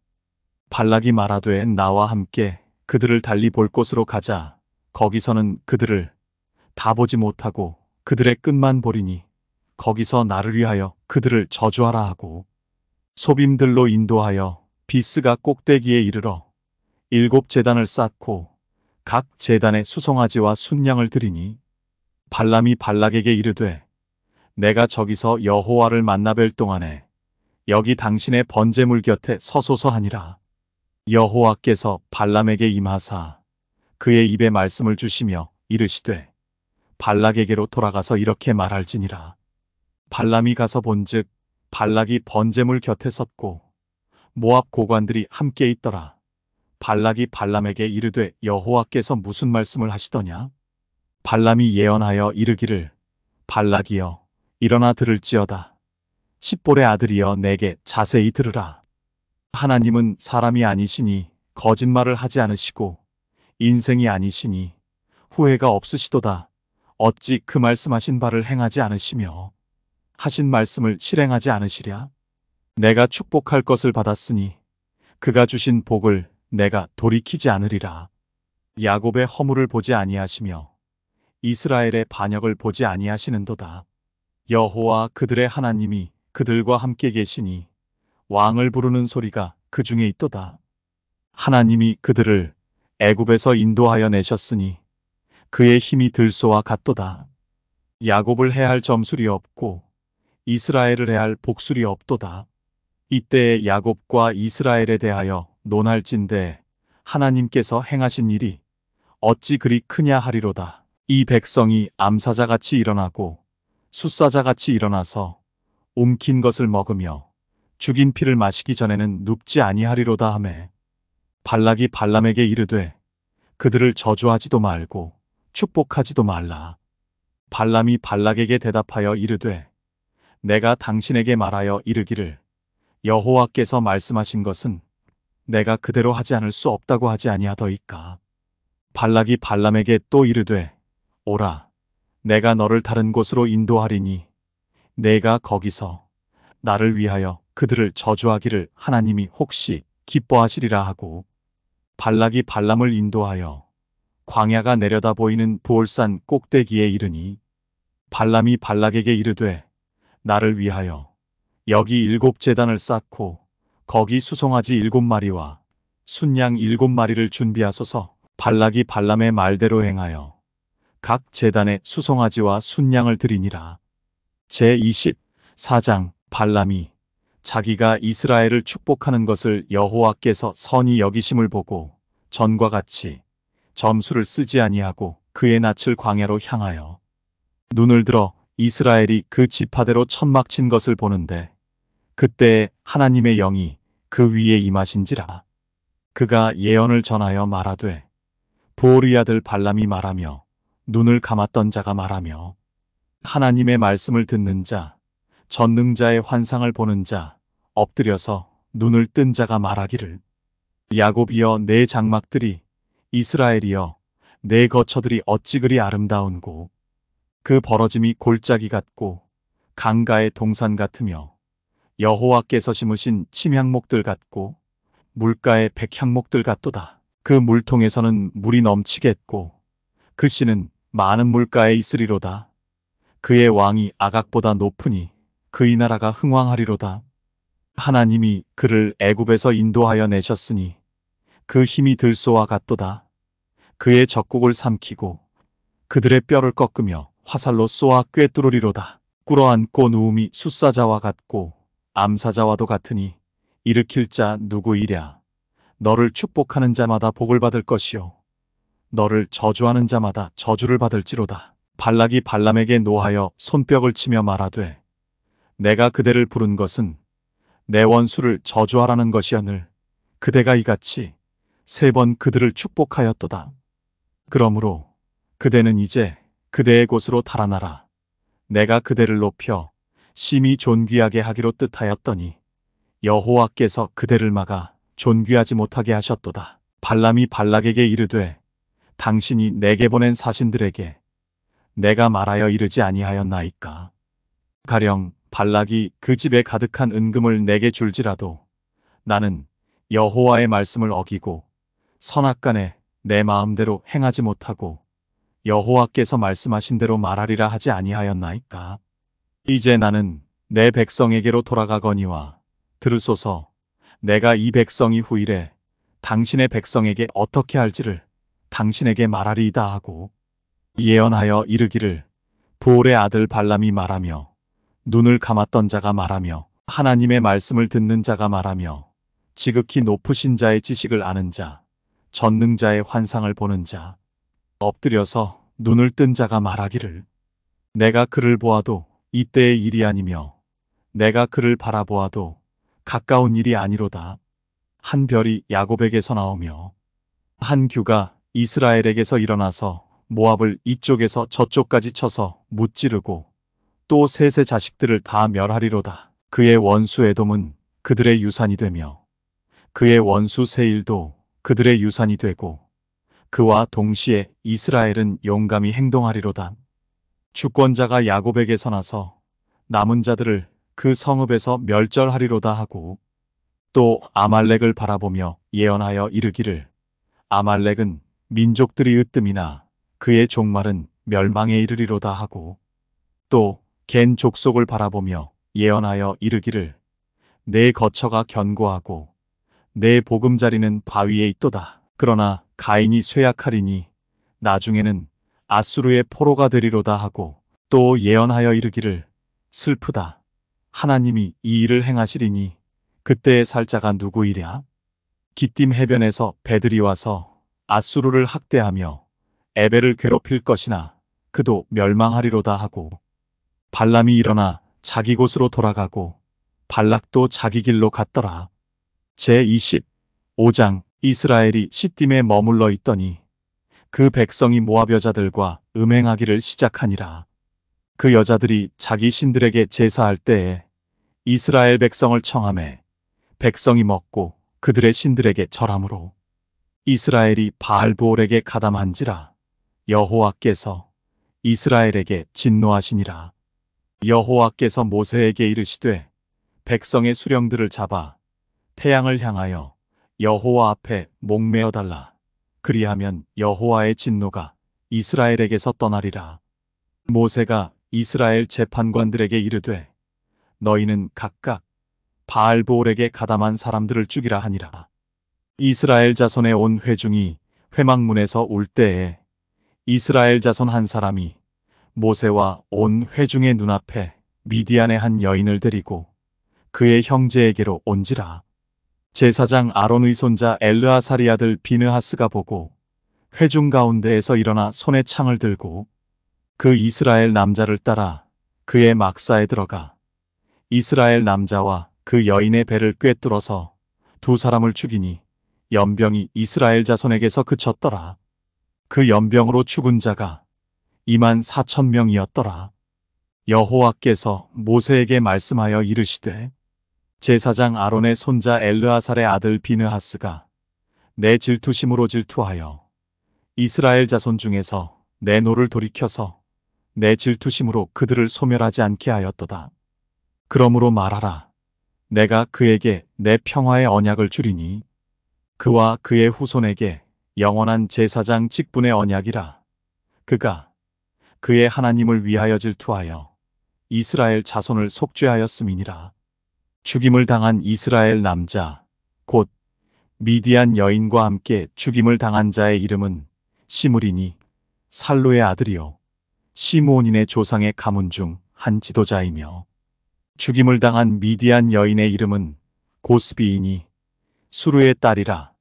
발락이 말하되 나와 함께 그들을 달리 볼 곳으로 가자. 거기서는 그들을 다 보지 못하고 그들의 끝만 보리니 거기서 나를 위하여 그들을 저주하라 하고 소빔들로 인도하여 비스가 꼭대기에 이르러 7제단을 쌓고 각 제단에 수송아지와 순양을 드리니 발람이 발락에게 이르되 내가 저기서 여호와를 만나 뵐 동안에 여기 당신의 번제물 곁에 서소서 하니라. 여호와께서 발람에게 임하사 그의 입에 말씀을 주시며 이르시되 발락에게로 돌아가서 이렇게 말할지니라. 발람이 가서 본즉 발락이 번제물 곁에 섰고 모압 고관들이 함께 있더라. 발락이 발람에게 이르되 여호와께서 무슨 말씀을 하시더냐. 발람이 예언하여 이르기를 발락이여 일어나 들을지어다. 십볼의 아들이여 내게 자세히 들으라. 하나님은 사람이 아니시니 거짓말을 하지 않으시고 인생이 아니시니 후회가 없으시도다. 어찌 그 말씀하신 바를 행하지 않으시며 하신 말씀을 실행하지 않으시랴. 내가 축복할 것을 받았으니 그가 주신 복을 내가 돌이키지 않으리라. 야곱의 허물을 보지 아니하시며 이스라엘의 반역을 보지 아니하시는도다. 여호와 그들의 하나님이 그들과 함께 계시니 왕을 부르는 소리가 그 중에 있도다. 하나님이 그들을 애굽에서 인도하여 내셨으니 그의 힘이 들소와 같도다. 야곱을 해할 점술이 없고 이스라엘을 해할 복술이 없도다. 이때에 야곱과 이스라엘에 대하여 논할진대 하나님께서 행하신 일이 어찌 그리 크냐 하리로다. 이 백성이 암사자같이 일어나고 숫사자같이 일어나서 움킨 것을 먹으며 죽인 피를 마시기 전에는 눕지 아니하리로다 하매 발락이 발람에게 이르되 그들을 저주하지도 말고 축복하지도 말라. 발람이 발락에게 대답하여 이르되 내가 당신에게 말하여 이르기를 여호와께서 말씀하신 것은 내가 그대로 하지 않을 수 없다고 하지 아니하더이까. 발락이 발람에게 또 이르되 오라 내가 너를 다른 곳으로 인도하리니 내가 거기서 나를 위하여 그들을 저주하기를 하나님이 혹시 기뻐하시리라 하고 발락이 발람을 인도하여 광야가 내려다 보이는 부올산 꼭대기에 이르니 발람이 발락에게 이르되 나를 위하여 여기 7제단을 쌓고 거기 수송아지 7마리와 순양 7마리를 준비하소서. 발락이 발람의 말대로 행하여 각 제단에 수송아지와 순양을 드리니라. 제24장 발람이 자기가 이스라엘을 축복하는 것을 여호와께서 선히 여기심을 보고 전과 같이 점수를 쓰지 아니하고 그의 낯을 광야로 향하여 눈을 들어 이스라엘이 그 지파대로 천막 친 것을 보는데 그때에 하나님의 영이 그 위에 임하신지라. 그가 예언을 전하여 말하되 부올의 아들 발람이 말하며 눈을 감았던 자가 말하며 하나님의 말씀을 듣는 자 전능자의 환상을 보는 자 엎드려서 눈을 뜬 자가 말하기를 야곱이여 내 장막들이 이스라엘이여 내 거처들이 어찌 그리 아름다운고 그 벌어짐이 골짜기 같고 강가의 동산 같으며 여호와께서 심으신 침향목들 같고 물가의 백향목들 같도다. 그 물통에서는 물이 넘치겠고 그 씨는 많은 물가에 있으리로다. 그의 왕이 아각보다 높으니 그의 나라가 흥왕하리로다. 하나님이 그를 애굽에서 인도하여 내셨으니 그 힘이 들소와 같도다. 그의 적국을 삼키고 그들의 뼈를 꺾으며 화살로 쏘아 꿰뚫으리로다. 꿇어앉고 누움이 숫사자와 같고 암사자와도 같으니 일으킬 자 누구이랴. 너를 축복하는 자마다 복을 받을 것이요 너를 저주하는 자마다 저주를 받을지로다. 발락이 발람에게 노하여 손뼉을 치며 말하되 내가 그대를 부른 것은 내 원수를 저주하라는 것이오늘 그대가 이같이 3번 그들을 축복하였도다. 그러므로 그대는 이제 그대의 곳으로 달아나라. 내가 그대를 높여 심히 존귀하게 하기로 뜻하였더니 여호와께서 그대를 막아 존귀하지 못하게 하셨도다. 발람이 발락에게 이르되 당신이 내게 보낸 사신들에게 내가 말하여 이르지 아니하였나이까. 가령 발락이 그 집에 가득한 은금을 내게 줄지라도 나는 여호와의 말씀을 어기고 선악간에 내 마음대로 행하지 못하고 여호와께서 말씀하신 대로 말하리라 하지 아니하였나이까. 이제 나는 내 백성에게로 돌아가거니와 들으소서. 내가 이 백성이 후일에 당신의 백성에게 어떻게 할지를 당신에게 말하리이다 하고 예언하여 이르기를 부올의 아들 발람이 말하며 눈을 감았던 자가 말하며 하나님의 말씀을 듣는 자가 말하며 지극히 높으신 자의 지식을 아는 자 전능자의 환상을 보는 자 엎드려서 눈을 뜬 자가 말하기를 내가 그를 보아도 이때의 일이 아니며 내가 그를 바라보아도 가까운 일이 아니로다. 한 별이 야곱에게서 나오며 한 규가 이스라엘에게서 일어나서 모압을 이쪽에서 저쪽까지 쳐서 무찌르고 또 셋의 자식들을 다 멸하리로다. 그의 원수 에돔은 그들의 유산이 되며 그의 원수 세일도 그들의 유산이 되고 그와 동시에 이스라엘은 용감히 행동하리로다. 주권자가 야곱에게서 나서 남은 자들을 그 성읍에서 멸절하리로다 하고 또 아말렉을 바라보며 예언하여 이르기를 아말렉은 민족들이 으뜸이나 그의 종말은 멸망에 이르리로다 하고 또 겐 족속을 바라보며 예언하여 이르기를 내 거처가 견고하고 내 보금자리는 바위에 있도다. 그러나 가인이 쇠약하리니 나중에는 아수르의 포로가 되리로다 하고 또 예언하여 이르기를 슬프다. 하나님이 이 일을 행하시리니 그때의 살자가 누구이랴? 기띔 해변에서 배들이 와서 아수르를 학대하며 에벨을 괴롭힐 것이나 그도 멸망하리로다 하고 발람이 일어나 자기 곳으로 돌아가고 발락도 자기 길로 갔더라. 제25장 이스라엘이 시딤에 머물러 있더니 그 백성이 모압 여자들과 음행하기를 시작하니라. 그 여자들이 자기 신들에게 제사할 때에 이스라엘 백성을 청하매 백성이 먹고 그들의 신들에게 절함으로 이스라엘이 바알브올에게 가담한지라. 여호와께서 이스라엘에게 진노하시니라. 여호와께서 모세에게 이르시되 백성의 수령들을 잡아 태양을 향하여 여호와 앞에 목매어 달라. 그리하면 여호와의 진노가 이스라엘에게서 떠나리라. 모세가 이스라엘 재판관들에게 이르되 너희는 각각 바알브올에게 가담한 사람들을 죽이라 하니라. 이스라엘 자손의 온 회중이 회막문에서 울 때에 이스라엘 자손 한 사람이 모세와 온 회중의 눈앞에 미디안의 한 여인을 데리고 그의 형제에게로 온지라. 제사장 아론의 손자 엘르아살의 아들 비느하스가 보고 회중 가운데에서 일어나 손에 창을 들고 그 이스라엘 남자를 따라 그의 막사에 들어가 이스라엘 남자와 그 여인의 배를 꿰뚫어서 두 사람을 죽이니 연병이 이스라엘 자손에게서 그쳤더라. 그 연병으로 죽은 자가 24,000명이었더라. 여호와께서 모세에게 말씀하여 이르시되 제사장 아론의 손자 엘르아살의 아들 비느하스가 내 질투심으로 질투하여 이스라엘 자손 중에서 내 노를 돌이켜서 내 질투심으로 그들을 소멸하지 않게 하였도다. 그러므로 말하라. 내가 그에게 내 평화의 언약을 주리니 그와 그의 후손에게 영원한 제사장 직분의 언약이라. 그가 그의 하나님을 위하여 질투하여 이스라엘 자손을 속죄하였음이니라. 죽임을 당한 이스라엘 남자 곧 미디안 여인과 함께 죽임을 당한 자의 이름은 시므리니 살로의 아들이요 시므온인의 조상의 가문 중 한 지도자이며 죽임을 당한 미디안 여인의 이름은 고스비이니 수르의 딸이라.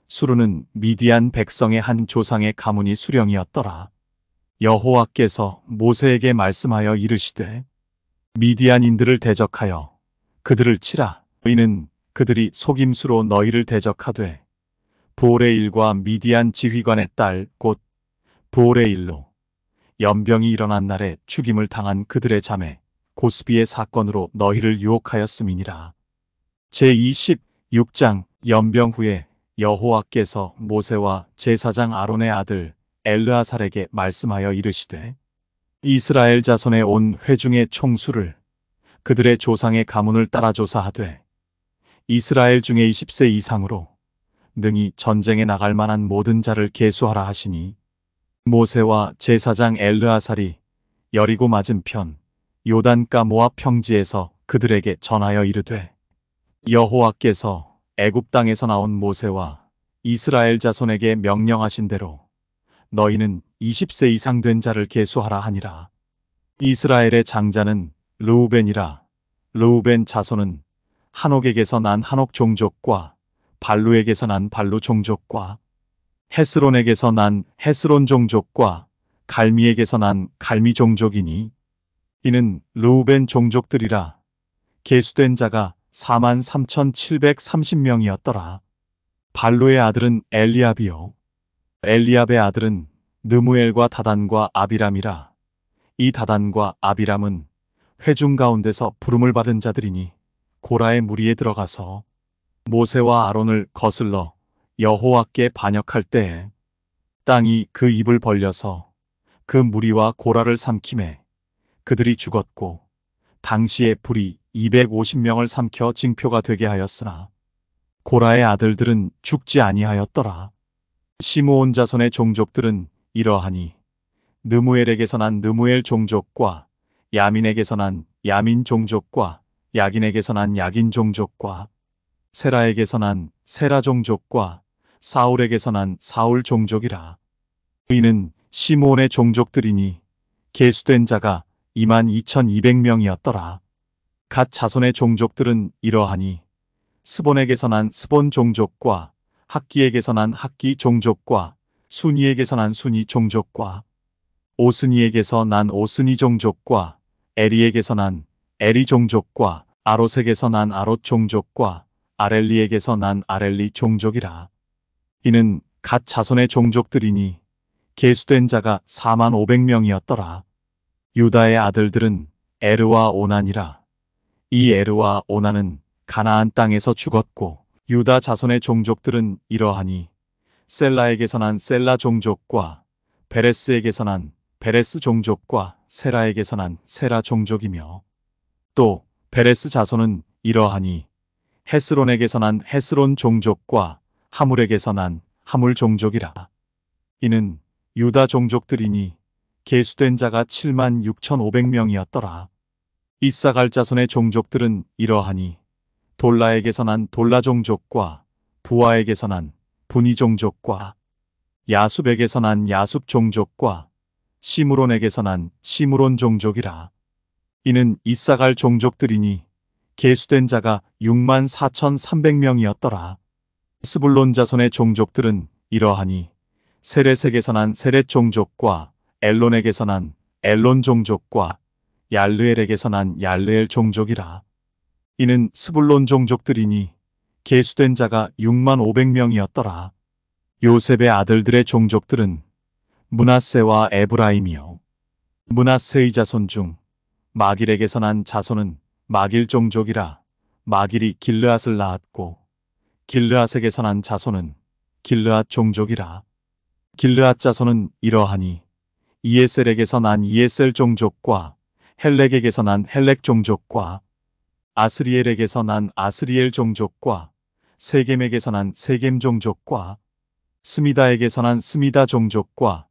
수르는 미디안 백성의 한 조상의 가문이 수령이었더라. 여호와께서 모세에게 말씀하여 이르시되 미디안인들을 대적하여 그들을 치라. 이는 그들이 속임수로 너희를 대적하되 부올의 일과 미디안 지휘관의 딸 곧 부올의 일로 연병이 일어난 날에 죽임을 당한 그들의 자매 고스비의 사건으로 너희를 유혹하였음이니라. 제26장 연병 후에 여호와께서 모세와 제사장 아론의 아들 엘르아살에게 말씀하여 이르시되 이스라엘 자손의 온 회중의 총수를 그들의 조상의 가문을 따라 조사하되 이스라엘 중에 20세 이상으로 능히 전쟁에 나갈 만한 모든 자를 계수하라 하시니 모세와 제사장 엘르아살이 여리고 맞은편 요단가 모압 평지에서 그들에게 전하여 이르되 여호와께서 애굽 땅에서 나온 모세와 이스라엘 자손에게 명령하신 대로 너희는 20세 이상 된 자를 계수하라 하니라. 이스라엘의 장자는 르우벤이라. 르우벤 자손은 한옥에게서 난 한옥 종족과 발루에게서 난 발루 종족과 헤스론에게서 난 헤스론 종족과 갈미에게서 난 갈미 종족이니 이는 르우벤 종족들이라. 계수된 자가 43,730명이었더라. 발루의 아들은 엘리압이요 엘리압의 아들은 느무엘과 다단과 아비람이라. 이 다단과 아비람은 회중 가운데서 부름을 받은 자들이니 고라의 무리에 들어가서 모세와 아론을 거슬러 여호와께 반역할 때에 땅이 그 입을 벌려서 그 무리와 고라를 삼키매 그들이 죽었고 당시에 불이 250명을 삼켜 징표가 되게 하였으나 고라의 아들들은 죽지 아니하였더라. 시므온 자손의 종족들은 이러하니 느무엘에게서 난 느무엘 종족과 야민에게서 난 야민 종족과 야긴에게서 난 야긴 종족과 세라에게서 난 세라 종족과 사울에게서 난 사울 종족이라. 이는 시므온의 종족들이니 계수된 자가 22,200명이었더라. 갓 자손의 종족들은 이러하니 스본에게서 난 스본 종족과 학기에게서 난 학기 종족과 순이에게서 난 순이 종족과 오스니에게서 난 오스니 종족과 에리에게서 난 에리 종족과 아롯에게서 난 아롯 종족과 아렐리에게서 난 아렐리 종족이라. 이는 갓 자손의 종족들이니 계수된 자가 45,000명이었더라. 유다의 아들들은 에르와 오난이라. 이 에르와 오난은 가나안 땅에서 죽었고 유다 자손의 종족들은 이러하니 셀라에게서 난 셀라 종족과 베레스에게서 난 베레스 종족과 세라에게서 난 세라 종족이며 또 베레스 자손은 이러하니 헤스론에게서 난 헤스론 종족과 하물에게서 난 하물 종족이라. 이는 유다 종족들이니 계수된 자가 76,500명이었더라. 이사갈 자손의 종족들은 이러하니 돌라에게서 난 돌라 종족과 부하에게서 난 분이 종족과 야숲에게서 난 야숲 종족과 시므론에게서 난 시므론 종족이라. 이는 이사갈 종족들이니 계수된 자가 64,300명이었더라. 스불론 자손의 종족들은 이러하니 세렛에게서 난 세렛 종족과 엘론에게서 난 엘론 종족과 얄르엘에게서 난 얄르엘 종족이라. 이는 스불론 종족들이니 계수된 자가 65,000명이었더라. 요셉의 아들들의 종족들은 므낫세와 에브라임이요. 므낫세의 자손 중 마길에게서 난 자손은 마길 종족이라. 마길이 길르앗을 낳았고 길르앗에게서 난 자손은 길르앗 종족이라. 길르앗 자손은 이러하니 이에셀에게서 난 이에셀 종족과 헬렉에게서 난 헬렉 종족과 아스리엘에게서 난 아스리엘 종족과 세겜에게서 난 세겜 종족과 스미다에게서 난 스미다 종족과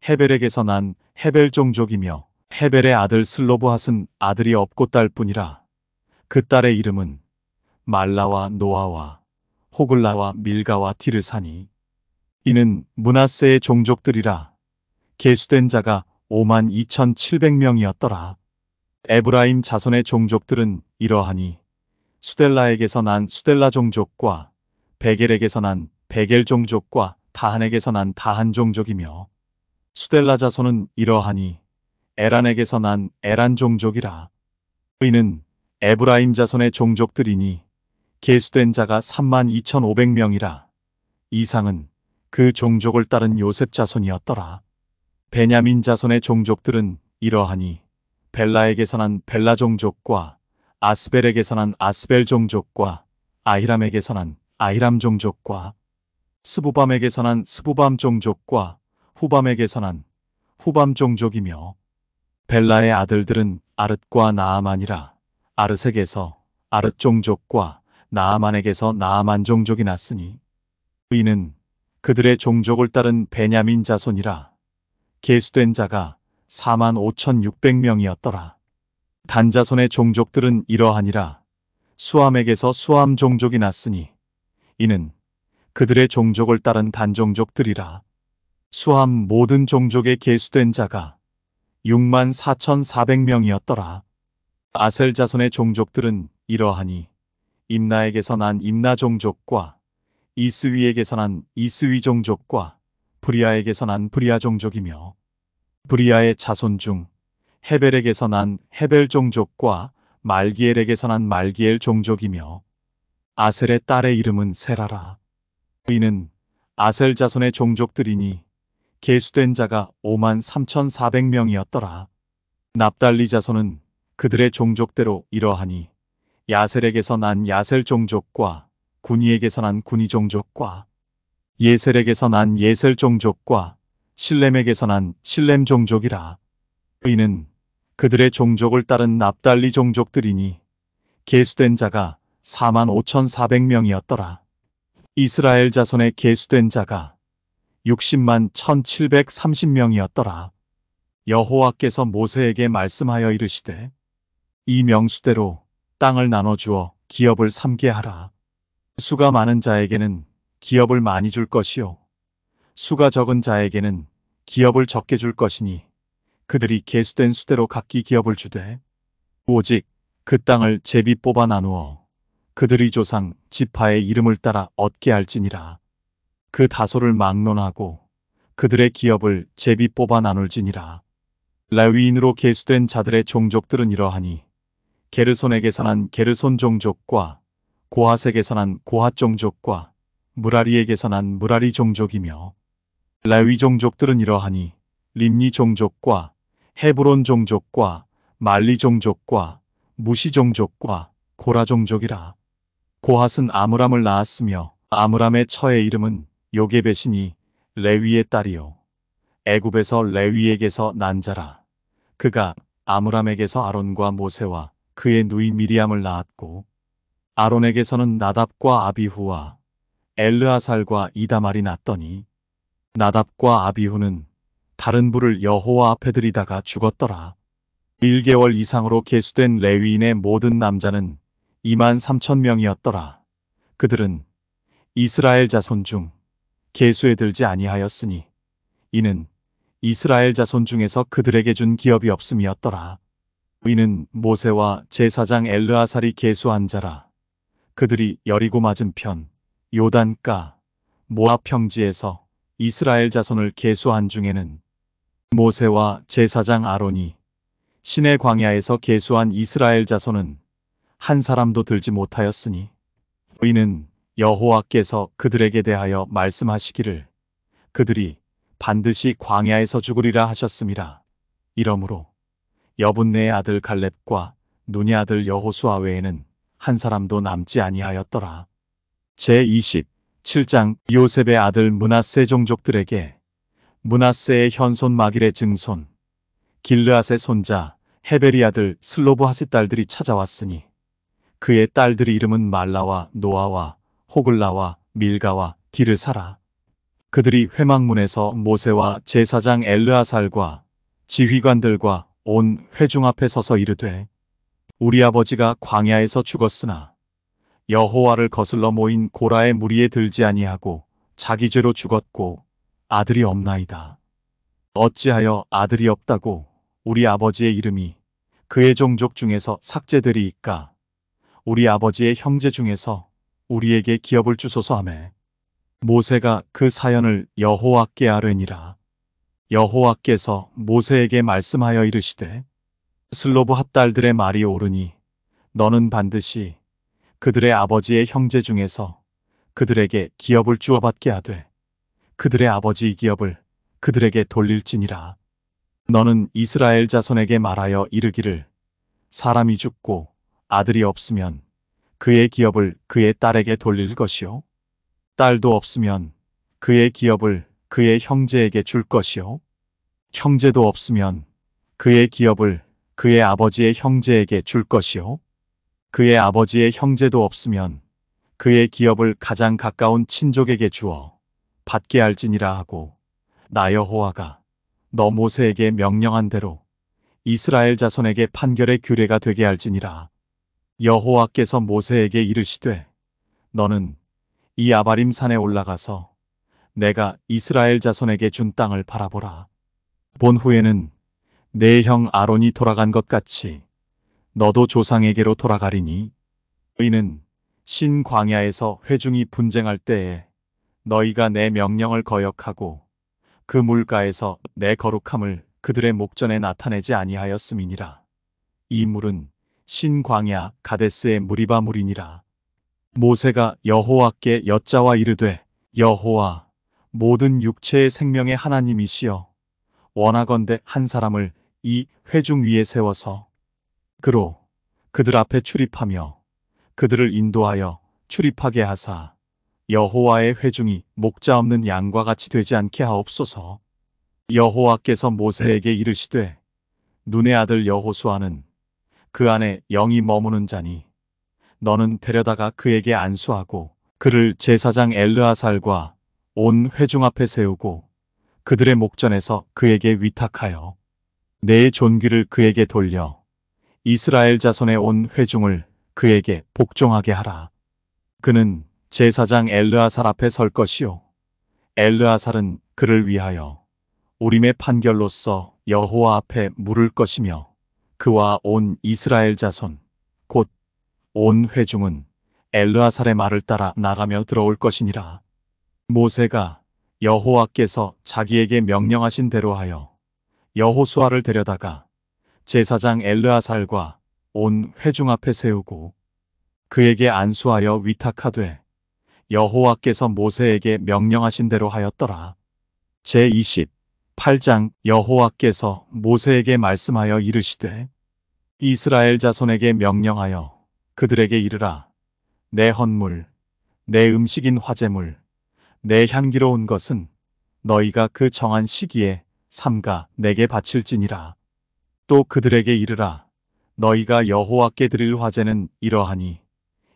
헤벨에게서 난 헤벨 종족이며 헤벨의 아들 슬로브핫은 아들이 없고 딸뿐이라. 그 딸의 이름은 말라와 노아와 호글라와 밀가와 티르사니. 이는 므낫세의 종족들이라. 계수된 자가 52,700명이었더라. 에브라임 자손의 종족들은 이러하니 수델라에게서 난 수델라 종족과 베겔에게서 난 베겔 종족과 다한에게서 난 다한 종족이며 수델라 자손은 이러하니 에란에게서 난 에란 종족이라. 이는 에브라임 자손의 종족들이니 계수된 자가 32,500명이라. 이상은 그 종족을 따른 요셉 자손이었더라. 베냐민 자손의 종족들은 이러하니 벨라에게서 난 벨라 종족과 아스벨에게서 난 아스벨 종족과 아히람에게서 난 아히람 종족과 스부밤에게서 난 스부밤 종족과 후밤에게서 난 후밤 종족이며 벨라의 아들들은 아릇과 나아만이라. 아릇에게서 아릇 종족과 나아만에게서 나아만 종족이 났으니 이는 그들의 종족을 따른 베냐민 자손이라. 계수된 자가 45,600명이었더라. 단자손의 종족들은 이러하니라. 수함에게서 수함 종족이 났으니 이는 그들의 종족을 따른 단종족들이라. 수함 모든 종족에 계수된 자가 64,400명이었더라. 아셀 자손의 종족들은 이러하니 임나에게서 난 임나 종족과 이스위에게서 난 이스위 종족과 브리아에게서 난 브리아 종족이며 브리아의 자손 중 헤벨에게서 난 헤벨 종족과 말기엘에게서 난 말기엘 종족이며 아셀의 딸의 이름은 세라라. 이는 아셀 자손의 종족들이니 계수된 자가 53,400명이었더라. 납달리 자손은 그들의 종족대로 이러하니 야셀에게서 난 야셀 종족과 구니에게서 난 구니 종족과 예셀에게서 난 예셀 종족과 실렘에게서 난 실렘 종족이라. 이는 그들의 종족을 따른 납달리 종족들이니 계수된 자가 45,400명이었더라. 이스라엘 자손의 계수된 자가 601,730명이었더라. 여호와께서 모세에게 말씀하여 이르시되 이 명수대로 땅을 나눠주어 기업을 삼게 하라. 수가 많은 자에게는 기업을 많이 줄 것이요 수가 적은 자에게는 기업을 적게 줄 것이니 그들이 계수된 수대로 각기 기업을 주되 오직 그 땅을 제비 뽑아 나누어 그들의 조상 지파의 이름을 따라 얻게 할지니라. 그 다소를 막론하고 그들의 기업을 제비 뽑아 나눌지니라. 레위인으로 계수된 자들의 종족들은 이러하니 게르손에게서 난 게르손 종족과 고핫에게서 난 고핫 종족과 무라리에게서 난 무라리 종족이며 레위 종족들은 이러하니 림니 종족과 헤브론 종족과 말리 종족과 무시 종족과 고라 종족이라. 고핫은 아므람을 낳았으며 아므람의 처의 이름은 요게벳이니 레위의 딸이요 애굽에서 레위에게서 난 자라. 그가 아므람에게서 아론과 모세와 그의 누이 미리암을 낳았고 아론에게서는 나답과 아비후와 엘르아살과 이다말이 났더니 나답과 아비후는 다른 불을 여호와 앞에 들이다가 죽었더라. 1개월 이상으로 계수된 레위인의 모든 남자는 23,000명이었더라. 그들은 이스라엘 자손 중 계수에 들지 아니하였으니 이는 이스라엘 자손 중에서 그들에게 준 기업이 없음이었더라. 이는 모세와 제사장 엘르아살이 계수한 자라. 그들이 여리고 맞은편 요단가 모압 평지에서 이스라엘 자손을 계수한 중에는 모세와 제사장 아론이 시내 광야에서 계수한 이스라엘 자손은 한 사람도 들지 못하였으니 이는 여호와께서 그들에게 대하여 말씀하시기를 그들이 반드시 광야에서 죽으리라 하셨음이라. 이러므로 여분네의 아들 갈렙과 눈의 아들 여호수아 외에는 한 사람도 남지 아니하였더라. 제27장 요셉의 아들 므낫세 종족들에게 므낫세의 현손 마길의 증손 길르앗의 손자 헤벨이 아들 슬로브하시 딸들이 찾아왔으니 그의 딸들의 이름은 말라와 노아와 호글라와 밀가와 디르사라. 그들이 회막문에서 모세와 제사장 엘르아살과 지휘관들과 온 회중 앞에 서서 이르되 우리 아버지가 광야에서 죽었으나 여호와를 거슬러 모인 고라의 무리에 들지 아니하고 자기 죄로 죽었고 아들이 없나이다. 어찌하여 아들이 없다고 우리 아버지의 이름이 그의 종족 중에서 삭제되리이까? 우리 아버지의 형제 중에서 우리에게 기업을 주소서 하매 모세가 그 사연을 여호와께 아뢰니라. 여호와께서 모세에게 말씀하여 이르시되 슬로브핫 딸들의 말이 옳으니 너는 반드시 그들의 아버지의 형제 중에서 그들에게 기업을 주어받게 하되 그들의 아버지의 기업을 그들에게 돌릴지니라. 너는 이스라엘 자손에게 말하여 이르기를 사람이 죽고 아들이 없으면 그의 기업을 그의 딸에게 돌릴 것이요 딸도 없으면 그의 기업을 그의 형제에게 줄 것이요 형제도 없으면 그의 기업을 그의 아버지의 형제에게 줄 것이요 그의 아버지의 형제도 없으면 그의 기업을 가장 가까운 친족에게 주어 받게 할지니라 하고 나 여호와가 너 모세에게 명령한 대로 이스라엘 자손에게 판결의 규례가 되게 할지니라. 여호와께서 모세에게 이르시되 너는 이 아바림 산에 올라가서 내가 이스라엘 자손에게 준 땅을 바라보라. 본 후에는 내 형 아론이 돌아간 것 같이 너도 조상에게로 돌아가리니 이는 신 광야에서 회중이 분쟁할 때에 너희가 내 명령을 거역하고 그 물가에서 내 거룩함을 그들의 목전에 나타내지 아니하였음이니라. 이 물은 신 광야 가데스의 무리바 물이니라. 모세가 여호와께 여짜와 이르되 여호와 모든 육체의 생명의 하나님이시여 원하건대 한 사람을 이 회중 위에 세워서 그로 그들 앞에 출입하며 그들을 인도하여 출입하게 하사 여호와의 회중이 목자 없는 양과 같이 되지 않게 하옵소서. 여호와께서 모세에게 이르시되 눈의 아들 여호수아는 그 안에 영이 머무는 자니 너는 데려다가 그에게 안수하고 그를 제사장 엘르아살과 온 회중 앞에 세우고 그들의 목전에서 그에게 위탁하여 내 존귀를 그에게 돌려 이스라엘 자손의 온 회중을 그에게 복종하게 하라. 그는 제사장 엘르아살 앞에 설 것이요 엘르아살은 그를 위하여 우림의 판결로서 여호와 앞에 물을 것이며 그와 온 이스라엘 자손 곧 온 회중은 엘르아살의 말을 따라 나가며 들어올 것이니라. 모세가 여호와께서 자기에게 명령하신 대로 하여 여호수아를 데려다가 제사장 엘르아살과 온 회중 앞에 세우고 그에게 안수하여 위탁하되 여호와께서 모세에게 명령하신 대로 하였더라. 제28장 여호와께서 모세에게 말씀하여 이르시되 이스라엘 자손에게 명령하여 그들에게 이르라. 내 헌물, 내 음식인 화제물, 내 향기로운 것은 너희가 그 정한 시기에 삼가 내게 바칠지니라. 또 그들에게 이르라. 너희가 여호와께 드릴 화제는 이러하니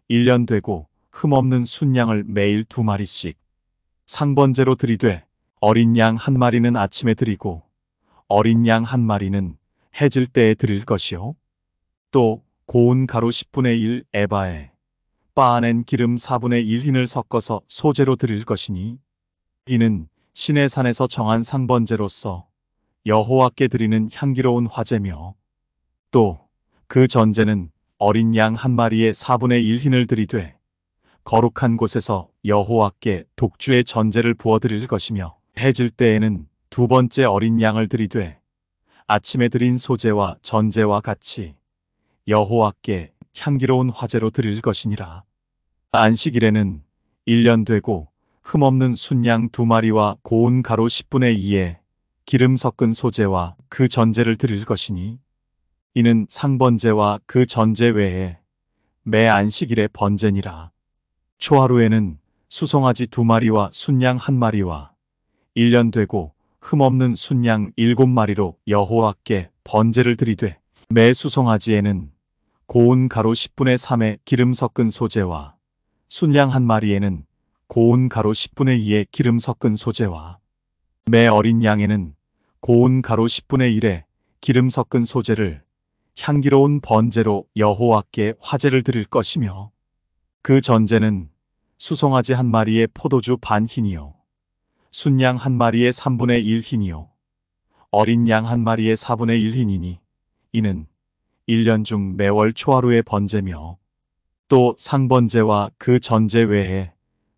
1년 되고 흠없는 순양을 매일 2마리씩 상번제로 드리되 어린 양 1마리는 아침에 드리고 어린 양 1마리는 해질 때에 드릴 것이요 또 고운 가루 10분의 1 에바에 빻아낸 기름 4분의 1 흰을 섞어서 소제로 드릴 것이니 이는 신의 산에서 정한 상번제로서 여호와께 드리는 향기로운 화제며 또 그 전제는 어린 양 한 마리의 4분의 1 흰을 드리되 거룩한 곳에서 여호와께 독주의 전제를 부어드릴 것이며 해질 때에는 두 번째 어린 양을 드리되 아침에 드린 소제와 전제와 같이 여호와께 향기로운 화제로 드릴 것이니라. 안식일에는 1년 되고 흠없는 순양 2마리와 고운 가루 10분의 2에 기름 섞은 소제와 그 전제를 드릴 것이니 이는 상번제와 그 전제 외에 매 안식일의 번제니라. 초하루에는 수송아지 2마리와 순양 1마리와 1년 되고 흠없는 순양 7마리로 여호와께 번제를 드리되 매 수송아지에는 고운 가루 10분의 3에 기름 섞은 소제와 순양 1마리에는 고운 가루 10분의 2에 기름 섞은 소제와 매 어린 양에는 고운 가루 10분의 1에 기름 섞은 소제를 향기로운 번제로 여호와께 화제를 드릴 것이며 그 전제는 수송아지 1마리의 포도주 반 흰이요 순양 1마리의 3분의 1 흰이요 어린 양 1마리의 4분의 1 흰이니 이는 1년 중 매월 초하루의 번제며 또 상번제와 그 전제 외에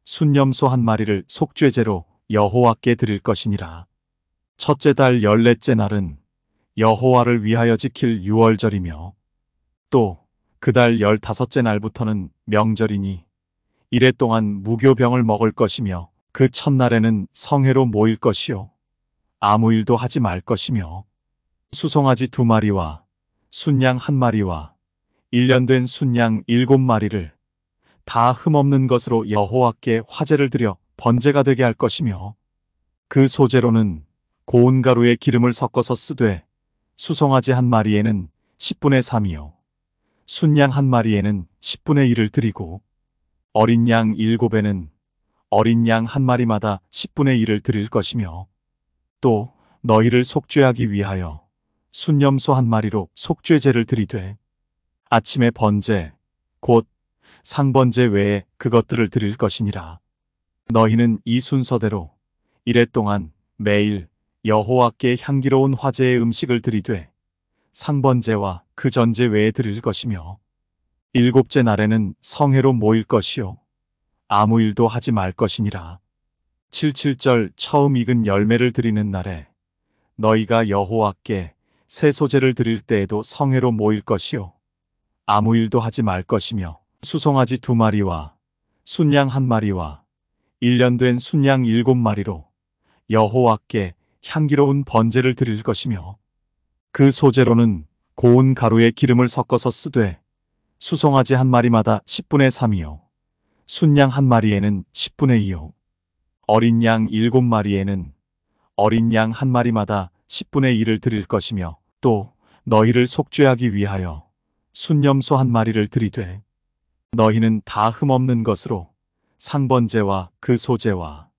순염소 1마리를 속죄제로 여호와께 드릴 것이니라. 첫째 달 14째 날은 여호와를 위하여 지킬 유월절이며 또 그 달 15째 날부터는 명절이니 이래 동안 무교병을 먹을 것이며 그 첫날에는 성회로 모일 것이요 아무 일도 하지 말 것이며 수송아지 2마리와 순양 1마리와 1년 된 순양 7마리를 다 흠없는 것으로 여호와께 화제를 드려 번제가 되게 할 것이며 그 소제로는 고운 가루에 기름을 섞어서 쓰되 수송아지 1마리에는 10분의 3이요 순양 1마리에는 10분의 1을 드리고 어린 양 7에는 어린 양 1마리마다 10분의 1을 드릴 것이며 또 너희를 속죄하기 위하여 순염소 1마리로 속죄제를 드리되 아침에 번제 곧 상번제 외에 그것들을 드릴 것이니라. 너희는 이 순서대로 이래 동안 매일 여호와께 향기로운 화제의 음식을 드리되 상번제와 그 전제 외에 드릴 것이며 7째 날에는 성회로 모일 것이요 아무 일도 하지 말 것이니라. 77절 처음 익은 열매를 드리는 날에 너희가 여호와께 새 소제를 드릴 때에도 성회로 모일 것이요 아무 일도 하지 말 것이며 수송아지 2마리와 순양 1마리와 1년 된 순양 7마리로 여호와께 향기로운 번제를 드릴 것이며 그 소제로는 고운 가루에 기름을 섞어서 쓰되 수송아지 1마리마다 10분의 3이요 순양 1마리에는 10분의 2요 어린 양 7마리에는 어린 양 1마리마다 10분의 1을 드릴 것이며 또 너희를 속죄하기 위하여 순염소 1마리를 드리되 너희는 다 흠없는 것으로 상번제와 그 소제와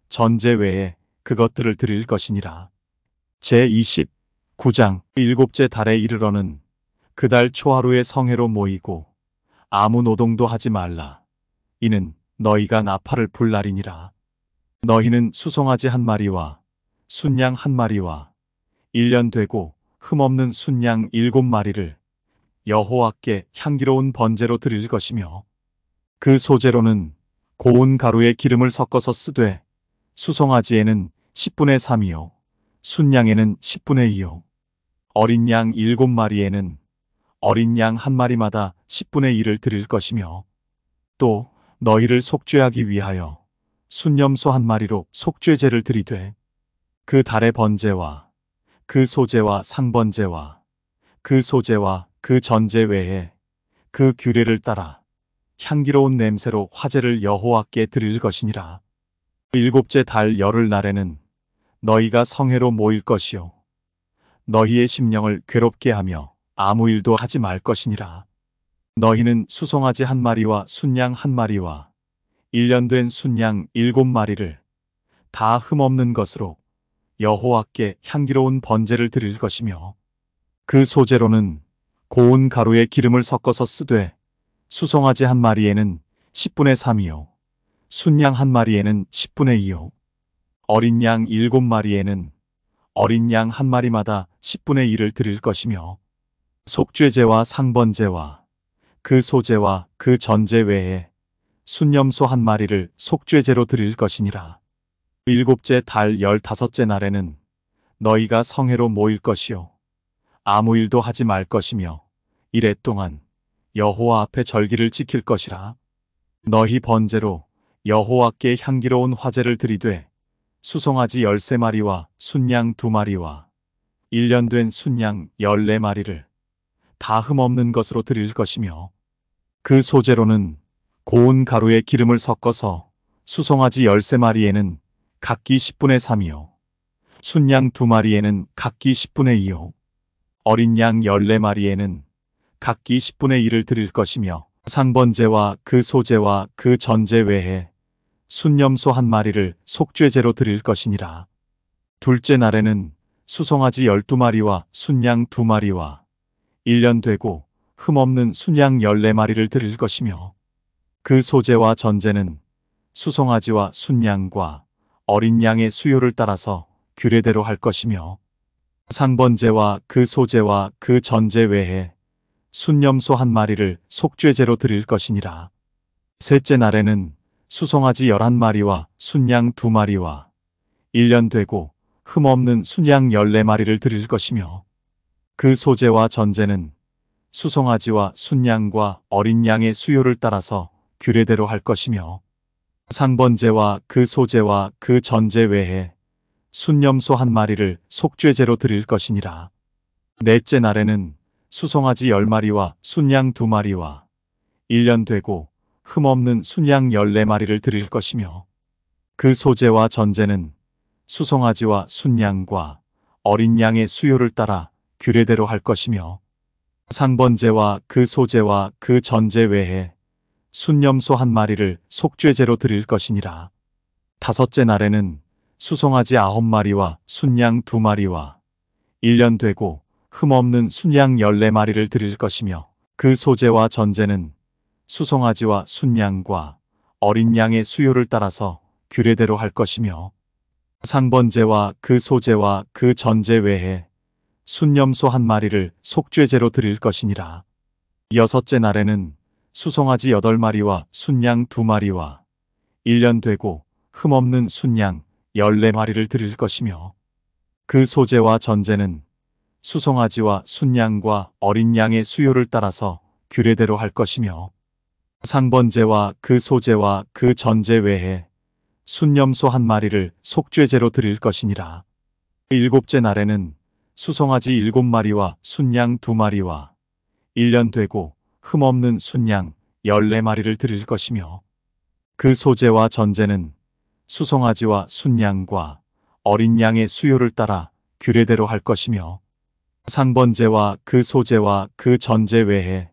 전제 외에 그것들을 드릴 것이니라. 제29장 7째 달에 이르러는 그 달 초하루에 성회로 모이고 아무 노동도 하지 말라. 이는 너희가 나팔을 불 날이니라. 너희는 수송아지 1마리와 순양 1마리와 1년 되고 흠없는 순양 7마리를 여호와께 향기로운 번제로 드릴 것이며 그 소제로는 고운 가루에 기름을 섞어서 쓰되 수송아지에는 10분의 3이요 순양에는 10분의 2요 어린 양 7마리에는 어린 양 1마리마다 10분의 1을 드릴 것이며 또 너희를 속죄하기 위하여 순염소 1마리로 속죄제를 드리되 그 달의 번제와 그 소제와 상번제와 그 소제와 그 전제 외에 그 규례를 따라 향기로운 냄새로 화제를 여호와께 드릴 것이니라. 7째 달 열흘 날에는 너희가 성회로 모일 것이요 너희의 심령을 괴롭게 하며 아무 일도 하지 말 것이니라. 너희는 수송아지 1마리와 순양 1마리와 1년 된 순양 7마리를 다 흠없는 것으로 여호와께 향기로운 번제를 드릴 것이며 그 소제로는 고운 가루에 기름을 섞어서 쓰되 수송아지 1마리에는 10분의 3이요 순양 1마리에는 10분의 2요 어린 양 7마리에는 어린 양 1마리마다 10분의 1을 드릴 것이며 속죄제와 상번제와 그 소제와 그 전제 외에 순염소 1마리를 속죄제로 드릴 것이니라. 일곱째 달 15째 날에는 너희가 성회로 모일 것이요 아무 일도 하지 말 것이며 이래 동안 여호와 앞에 절기를 지킬 것이라. 너희 번제로 여호와께 향기로운 화제를 드리되 수송아지 13마리와 순양 2마리와 1년 된 순양 14마리를 다 흠없는 것으로 드릴 것이며 그 소제로는 고운 가루에 기름을 섞어서 수송아지 13마리에는 각기 10분의 3이요 순양 2마리에는 각기 10분의 2요 어린 양 14마리에는 각기 10분의 1을 드릴 것이며 상번제와 그 소제와 그 전제 외에 순염소 1마리를 속죄제로 드릴 것이니라. 둘째 날에는 수송아지 12마리와 순양 2마리와 1년 되고 흠없는 순양 14마리를 드릴 것이며 그 소제와 전제는 수송아지와 순양과 어린 양의 수요를 따라서 규례대로 할 것이며 상번제와 그 소제와 그 전제 외에 순염소 1마리를 속죄제로 드릴 것이니라. 셋째 날에는 수송아지 11마리와 순양 2마리와 1년 되고 흠없는 순양 14마리를 드릴 것이며 그 소제와 전제는 수송아지와 순양과 어린 양의 수요를 따라서 규례대로 할 것이며 상번제와 그 소제와 그 전제 외에 순염소 1마리를 속죄제로 드릴 것이니라. 넷째 날에는 수송아지 10마리와 순양 2마리와 1년 되고 흠없는 순양 14마리를 드릴 것이며 그 소제와 전제는 수송아지와 순양과 어린 양의 수요를 따라 규례대로 할 것이며 상번제와 그 소제와 그 전제 외에 순염소 1마리를 속죄제로 드릴 것이니라. 다섯째 날에는 수송아지 9마리와 순양 2마리와 1년 되고 흠없는 순양 14마리를 드릴 것이며 그 소제와 전제는 수송아지와 순양과 어린 양의 수요를 따라서 규례대로 할 것이며 상번제와 그 소제와 그 전제 외에 순염소 1마리를 속죄제로 드릴 것이니라. 여섯째 날에는 수송아지 8마리와 순양 2마리와 1년 되고 흠없는 순양 14마리를 드릴 것이며 그 소제와 전제는 수송아지와 순양과 어린 양의 수요를 따라서 규례대로 할 것이며 상번제와 그 소제와 그 전제 외에 순염소 1마리를 속죄제로 드릴 것이니라. 일곱째 날에는 수송아지 7마리와 순양 2마리와 1년 되고 흠없는 순양 14마리를 드릴 것이며 그 소제와 전제는 수송아지와 순양과 어린 양의 수요를 따라 규례대로 할 것이며 상번제와 그 소제와 그 전제 외에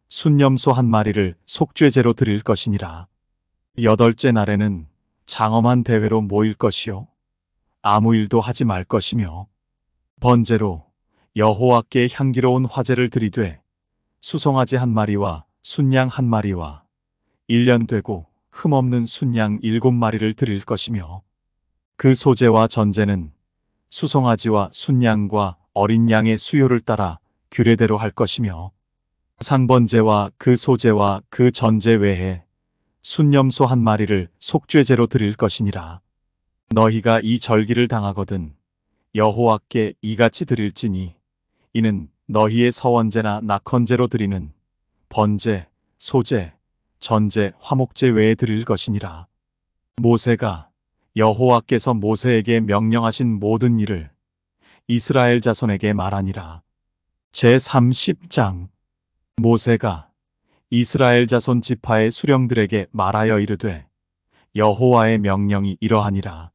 순염소 1마리를 속죄제로 드릴 것이니라. 여덟째 날에는 장엄한 대회로 모일 것이요 아무 일도 하지 말 것이며 번제로 여호와께 향기로운 화제를 드리되 수송아지 1마리와 순양 1마리와 1년 되고 흠없는 순양 7마리를 드릴 것이며 그 소제와 전제는 수송아지와 순양과 어린 양의 수요를 따라 규례대로 할 것이며 상번제와 그 소제와 그 전제 외에 순염소 1마리를 속죄제로 드릴 것이니라. 너희가 이 절기를 당하거든 여호와께 이같이 드릴지니 이는 너희의 서원제나 낙헌제로 드리는 번제, 소제, 전제, 화목제 외에 드릴 것이니라. 모세가 여호와께서 모세에게 명령하신 모든 일을 이스라엘 자손에게 말하니라. 제30장 모세가 이스라엘 자손 지파의 수령들에게 말하여 이르되 여호와의 명령이 이러하니라.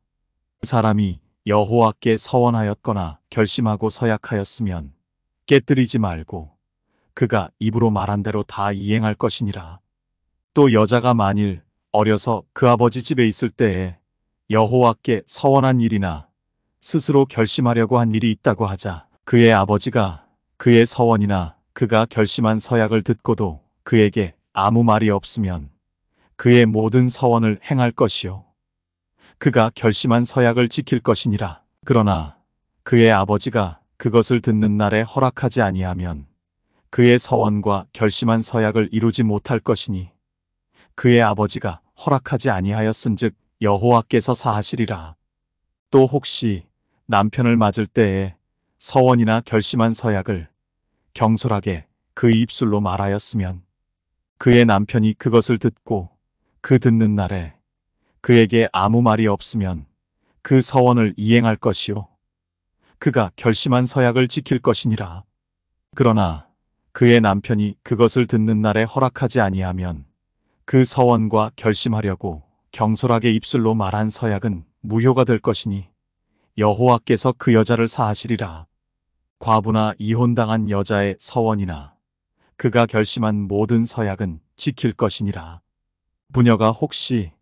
사람이 여호와께 서원하였거나 결심하고 서약하였으면 깨뜨리지 말고 그가 입으로 말한 대로 다 이행할 것이니라. 또 여자가 만일 어려서 그 아버지 집에 있을 때에 여호와께 서원한 일이나 스스로 결심하려고 한 일이 있다고 하자 그의 아버지가 그의 서원이나 그가 결심한 서약을 듣고도 그에게 아무 말이 없으면 그의 모든 서원을 행할 것이요 그가 결심한 서약을 지킬 것이니라. 그러나 그의 아버지가 그것을 듣는 날에 허락하지 아니하면 그의 서원과 결심한 서약을 이루지 못할 것이니 그의 아버지가 허락하지 아니하였은즉 여호와께서 사하시리라. 또 혹시 남편을 맞을 때에 서원이나 결심한 서약을 경솔하게 그 입술로 말하였으면 그의 남편이 그것을 듣고 그 듣는 날에 그에게 아무 말이 없으면 그 서원을 이행할 것이요 그가 결심한 서약을 지킬 것이니라. 그러나 그의 남편이 그것을 듣는 날에 허락하지 아니하면 그 서원과 결심하려고 경솔하게 입술로 말한 서약은 무효가 될 것이니 여호와께서 그 여자를 사하시리라. 과부나 이혼당한 여자의 서원이나 그가 결심한 모든 서약은 지킬 것이니라. 부녀가 혹시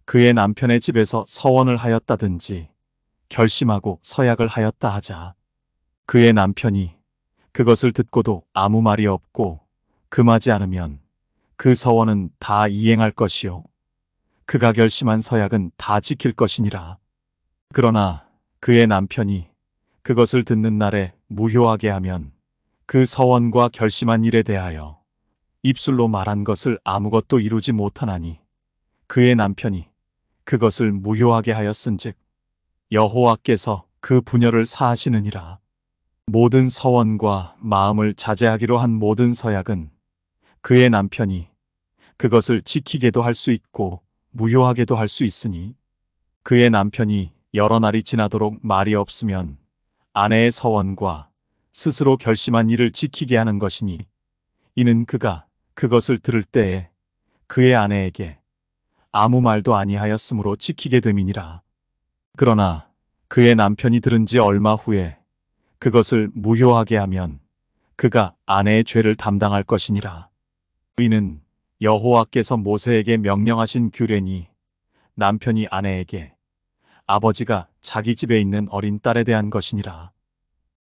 그의 남편의 집에서 서원을 하였다든지 결심하고 서약을 하였다 하자 그의 남편이 그것을 듣고도 아무 말이 없고 금하지 않으면 그 서원은 다 이행할 것이요 그가 결심한 서약은 다 지킬 것이니라. 그러나 그의 남편이 그것을 듣는 날에 무효하게 하면 그 서원과 결심한 일에 대하여 입술로 말한 것을 아무것도 이루지 못하나니 그의 남편이 그것을 무효하게 하였은즉 여호와께서 그 부녀를 사하시느니라. 모든 서원과 마음을 자제하기로 한 모든 서약은 그의 남편이 그것을 지키게도 할 수 있고 무효하게도 할 수 있으니 그의 남편이 여러 날이 지나도록 말이 없으면 아내의 서원과 스스로 결심한 일을 지키게 하는 것이니 이는 그가 그것을 들을 때에 그의 아내에게 아무 말도 아니하였으므로 지키게 됨이니라. 그러나 그의 남편이 들은 지 얼마 후에 그것을 무효하게 하면 그가 아내의 죄를 담당할 것이니라. 이는 여호와께서 모세에게 명령하신 규례니 남편이 아내에게 아버지가 자기 집에 있는 어린 딸에 대한 것이니라.